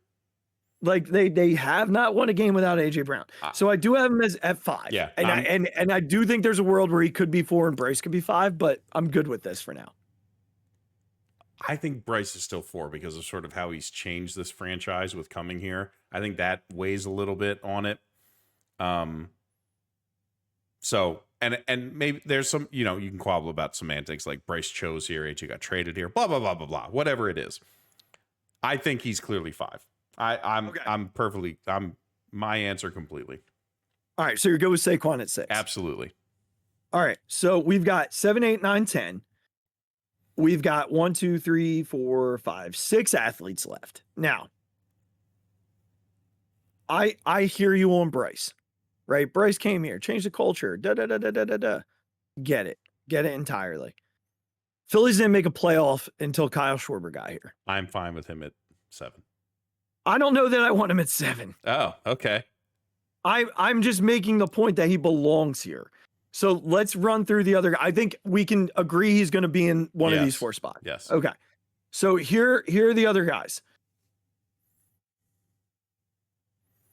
Like they have not won a game without AJ Brown. So I do have him as at 5. Yeah. And I do think there's a world where he could be 4 and Bryce could be 5, but I'm good with this for now. I think Bryce is still 4 because of sort of how he's changed this franchise with coming here. I think that weighs a little bit on it. So, and maybe there's some, you know, you can quabble about semantics, like Bryce chose here, AJ got traded here, blah, blah, blah, blah, blah, whatever it is. I think he's clearly 5. I'm my answer completely. All right. So you're good with Saquon at 6. Absolutely. All right. So we've got 7, 8, 9, 10. we've got 1, 2, 3, 4, 5, 6 athletes left. Now, I hear you on Bryce, right? Bryce came here, changed the culture. Da da da da da da da. Get it entirely. Phillies didn't make a playoff until Kyle Schwarber got here. I'm fine with him at 7. I don't know that I want him at 7. Oh, okay. I'm just making the point that he belongs here. So let's run through the other. I think we can agree he's going to be in one of these 4 spots. Yes. Okay. So here are the other guys.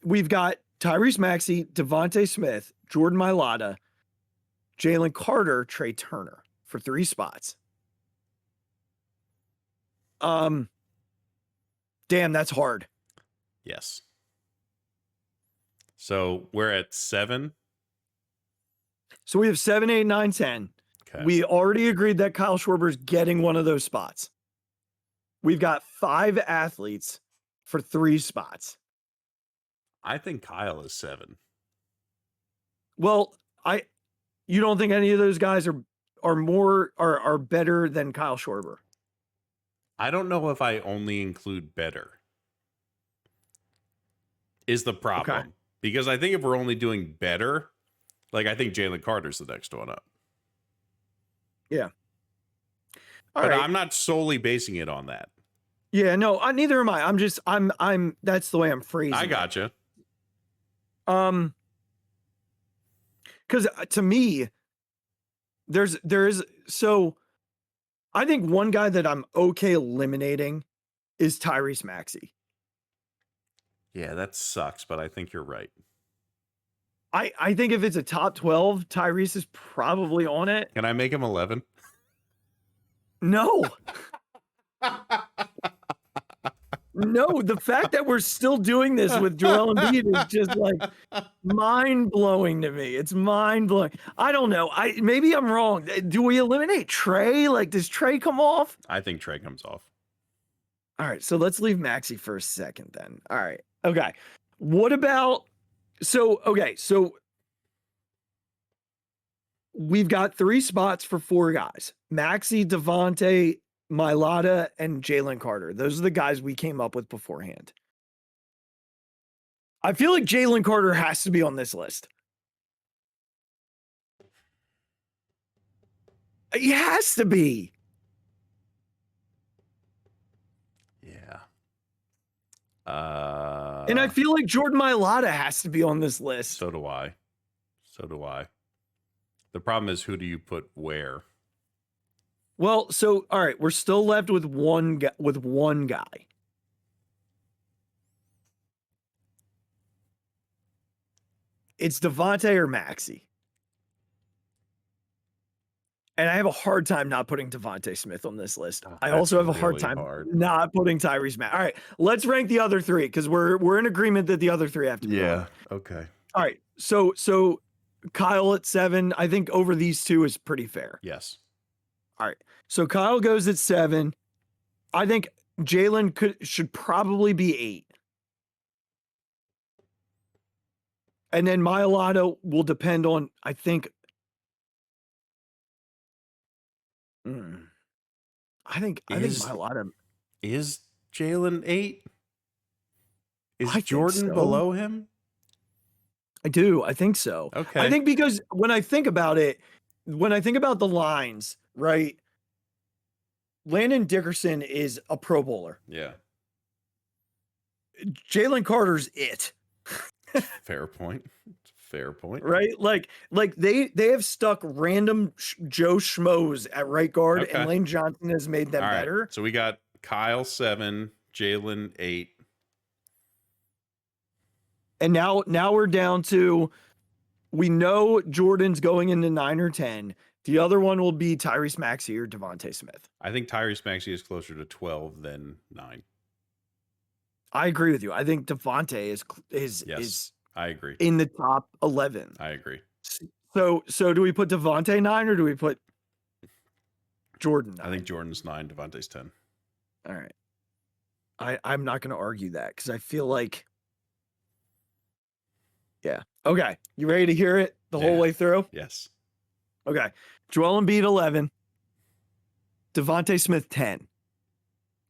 We've got Tyrese Maxey, Devontae Smith, Jordan Mailata, Jalen Carter, Trey Turner for 3 spots. Damn, that's hard. Yes. So we're at 7. So we have 7, 8, 9, 10. Okay. We already agreed that Kyle Schwarber's getting one of those spots. We've got 5 athletes for 3 spots. I think Kyle is 7. Well, you don't think any of those guys are better than Kyle Schwarber? I don't know if I only include better. Is the problem. Okay. Because I think if we're only doing better, like I think Jalen Carter's the next one up. Yeah. All but right. I'm not solely basing it on that. Yeah, no, neither am I. I'm that's the way I'm phrasing I gotcha. it. Because to me, there is so I think one guy that I'm okay eliminating is Tyrese Maxey. Yeah, that sucks, but I think you're right. I think if it's a top 12, Tyrese is probably on it. Can I make him 11? No. No, the fact that we're still doing this with Joel Embiid is just like mind-blowing to me. It's mind-blowing. I don't know. Maybe I'm wrong. Do we eliminate Trey? Like, does Trey come off? I think Trey comes off. All right, so let's leave Maxey for a second then. All right. Okay. What about so we've got 3 spots for 4 guys. Maxey, Devontae, Mailata, and Jalen Carter. Those are the guys we came up with beforehand. I feel like Jalen Carter has to be on this list. He has to be. Yeah. And I feel like Jordan Mailata has to be on this list. So do I. The problem is, who do you put where? Well, so all right, we're still left with one guy. It's Devontae or Maxey. And I have a hard time not putting Devontae Smith on this list. I also have a hard time not putting Tyrese Maxey. All right, let's rank the other 3 because we're in agreement that the other 3 have to be. Yeah. Okay. All right. So Kyle at 7, I think over these 2 is pretty fair. Yes. All right. So Kyle goes at 7. I think Jalen should probably be 8. And then Mailata will depend on, I think. I think Mailata is Jalen 8. Is I Jordan below him? I do. I think so. Okay. I think because when I think about the lines, right? Landon Dickerson is a Pro Bowler. Yeah. Jalen Carter's it. Fair point. Right? Like they have stuck random Joe Schmoes at right guard, and Lane Johnson has made them better. So we got Kyle 7, Jalen 8. And now we're down to, we know Jordan's going into 9 or 10. The other one will be Tyrese Maxey or Devontae Smith. I think Tyrese Maxey is closer to 12 than 9. I agree with you. I think Devontae is I agree. in the top 11. I agree. So do we put Devontae 9 or do we put Jordan 9? I think Jordan's 9, Devontae's 10. All right. I'm not going to argue that because I feel like, yeah. Okay. You ready to hear it the whole way through? Yes. Okay. Joel Embiid 11. Devontae Smith 10,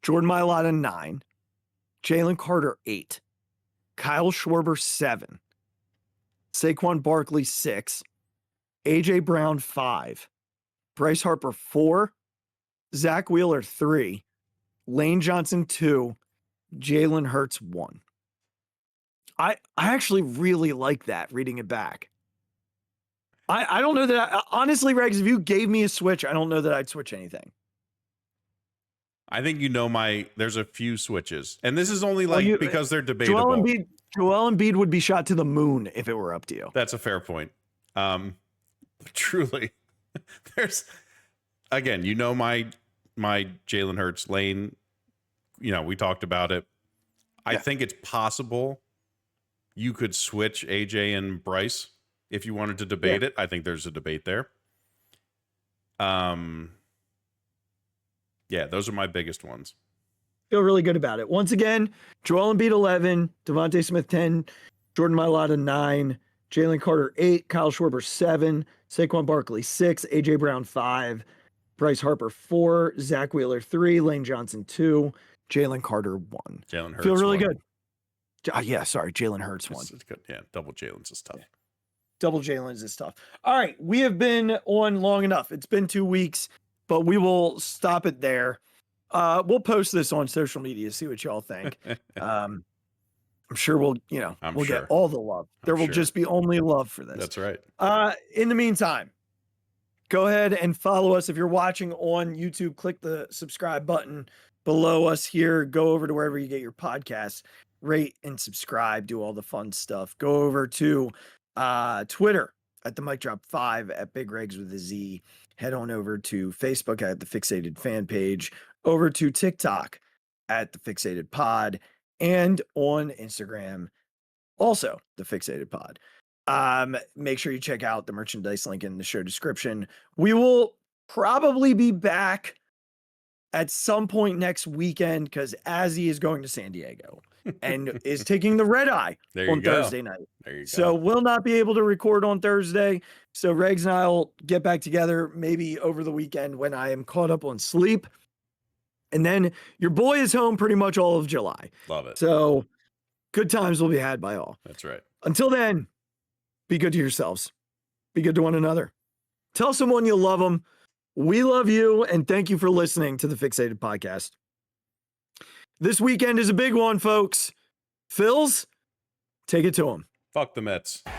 Jordan Mailata 9, Jalen Carter 8, Kyle Schwarber 7, Saquon Barkley 6, AJ Brown 5, Bryce Harper 4, Zach Wheeler 3, Lane Johnson 2, Jalen Hurts 1. I actually really like that reading it back. I don't know that honestly, Regz, if you gave me a switch, I don't know that I'd switch anything. I think there's a few switches. And this is only because they're debatable. Joel Embiid would be shot to the moon if it were up to you. That's a fair point. Truly. There's again, my Jalen Hurts lane, we talked about it. I think it's possible you could switch AJ and Bryce if you wanted to debate it. I think there's a debate there. Yeah, those are my biggest ones. Feel really good about it. Once again, Joel Embiid 11, Devontae Smith 10, Jordan Mailata 9, Jalen Carter 8, Kyle Schwarber 7, Saquon Barkley 6, AJ Brown 5, Bryce Harper 4, Zach Wheeler 3, Lane Johnson 2, Jalen Carter 1. Jalen Hurts. Feel really good. Sorry, Jalen Hurts 1. It's good. Yeah, double Jalen's is tough. Double Jalen's is tough. All right, we have been on long enough. It's been 2 weeks, but we will stop it there. We'll post this on social media, see what y'all think. I'm sure we'll get all the love. There will just be only love for this. That's right. In the meantime, go ahead and follow us. If you're watching on YouTube, click the subscribe button below us here. Go over to wherever you get your podcasts, rate and subscribe, do all the fun stuff. Go over to Twitter at the Mic Drop 5 at Big Regz with a Z. Head on over to Facebook at the Phixated fan page, over to TikTok at the Phixated Pod, and on Instagram, also the Phixated Pod. Make sure you check out the merchandise link in the show description. We will probably be back at some point next weekend because Azzy is going to San Diego and is taking the red eye on Thursday night. There you go. So we'll not be able to record on Thursday. So Regz and I will get back together maybe over the weekend when I am caught up on sleep. And then your boy is home pretty much all of July. Love it. So good times will be had by all. That's right. Until then, be good to yourselves. Be good to one another. Tell someone you love them. We love you, and thank you for listening to the Phixated Podcast. This weekend is a big one, folks. Phils, take it to them. Fuck the Mets. Oh,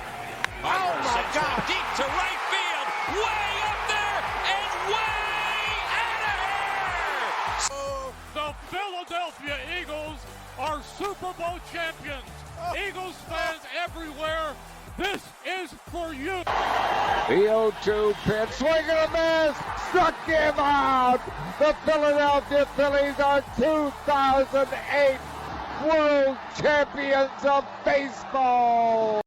my God. Deep to right field. Way up there and way out of here. The Philadelphia Eagles are Super Bowl champions. Eagles fans everywhere, this is for you. The 0-2 pitch, swing and a miss, struck him out. The Philadelphia Phillies are 2008 World Champions of Baseball.